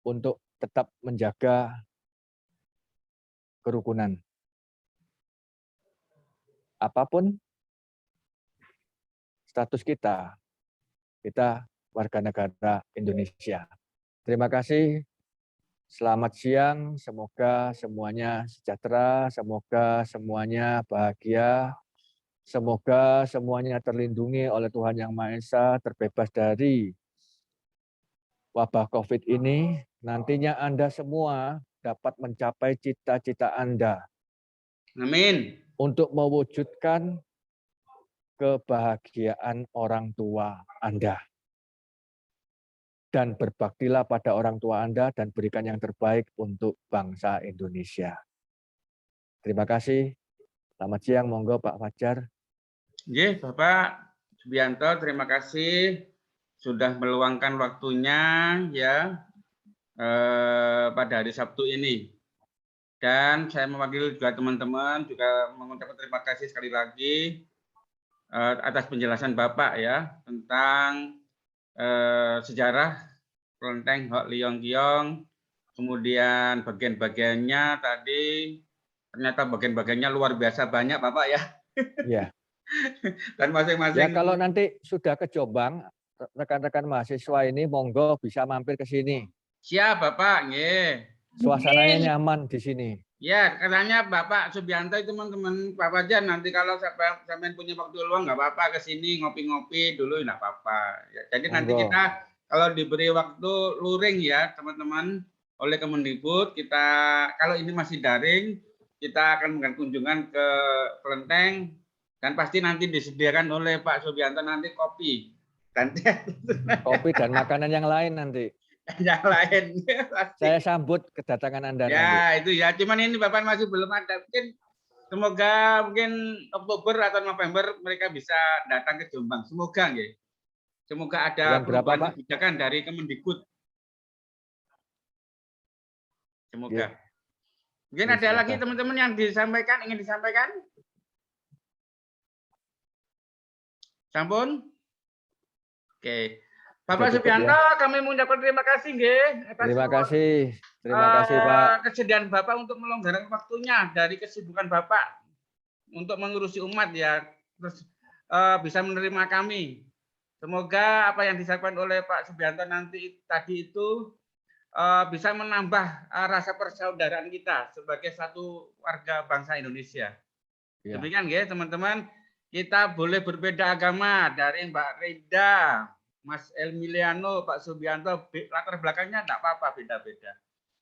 untuk tetap menjaga kerukunan. Apapun status kita warga negara Indonesia. Terima kasih. Selamat siang. Semoga semuanya sejahtera, semoga semuanya bahagia, semoga semuanya terlindungi oleh Tuhan Yang Maha Esa, terbebas dari wabah COVID ini. Nantinya Anda semua dapat mencapai cita-cita Anda. Amin. Untuk mewujudkan kebahagiaan orang tua Anda. Dan berbaktilah pada orang tua Anda dan berikan yang terbaik untuk bangsa Indonesia. Terima kasih. Selamat siang, monggo Pak Fajar. Oke, Bapak Subianto, terima kasih sudah meluangkan waktunya ya pada hari Sabtu ini. Dan saya mewakili juga teman-teman juga mengucapkan terima kasih sekali lagi atas penjelasan Bapak ya tentang sejarah kelenteng Hok Lee Kyong, kemudian bagian-bagiannya tadi ternyata bagian-bagiannya luar biasa banyak Bapak ya. Ya. Dan masing-masing. Ya kalau nanti sudah ke Jombang, rekan-rekan mahasiswa ini monggo bisa mampir ke sini. Siap Bapak, nggih. Suasananya nyaman di sini. Ya, katanya Bapak Subianto itu teman-teman Pak Fajar nanti kalau sampai punya waktu luang nggak apa-apa ke sini ngopi-ngopi dulu nggak apa-apa. Ya, jadi nanti kita kalau diberi waktu luring ya teman-teman oleh Kemendikbud kita kalau ini masih daring kita akan melakukan kunjungan ke kelenteng dan pasti nanti disediakan oleh Pak Subianto nanti kopi dan kopi dan makanan yang lain nanti. Yang lain. Saya sambut kedatangan Anda ya, nanti. Itu ya. Cuman ini Bapak masih belum ada. Semoga Oktober atau November mereka bisa datang ke Jombang. Semoga nggih. Semoga ada perubahan kebijakan dari Kemendikbud. Semoga. Ya. Mungkin ada lagi teman-teman yang ingin disampaikan? Sampun? Oke. Bapak Subianto, ya. Kami mengucapkan terima kasih, nggih. Terima kasih Pak. Kesediaan Bapak untuk melonggarkan waktunya dari kesibukan Bapak untuk mengurusi umat ya, terus bisa menerima kami. Semoga apa yang disampaikan oleh Pak Subianto nanti tadi itu bisa menambah rasa persaudaraan kita sebagai satu warga bangsa Indonesia. Ya. Demikian, nggih, teman-teman. Kita boleh berbeda agama dari Mbak Rida, Mas Emiliano, Pak Subianto, latar belakangnya enggak apa-apa, beda-beda.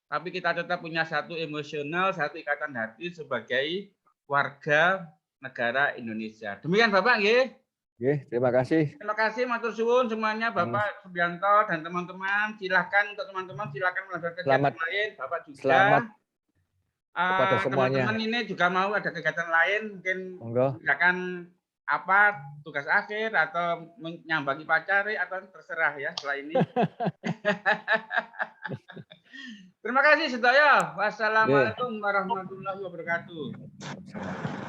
Tapi kita tetap punya satu emosional, satu ikatan hati sebagai warga negara Indonesia. Demikian Bapak, nggih. Nggih, terima kasih. Terima kasih matur suwun semuanya Bapak Subianto dan teman-teman. Silakan untuk teman-teman silakan melakukan kegiatan lain. Bapak juga. Selamat kepada semuanya. Teman-teman ini juga mau ada kegiatan lain, mungkin silakan apa tugas akhir atau menyambangi pacari atau terserah ya setelah ini. Terima kasih sedaya. Wassalamualaikum warahmatullahi wabarakatuh.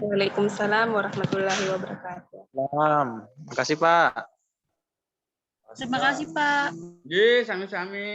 Waalaikumsalam warahmatullahi wabarakatuh. Terima kasih Pak. Terima kasih Pak. Nggih, sami-sami.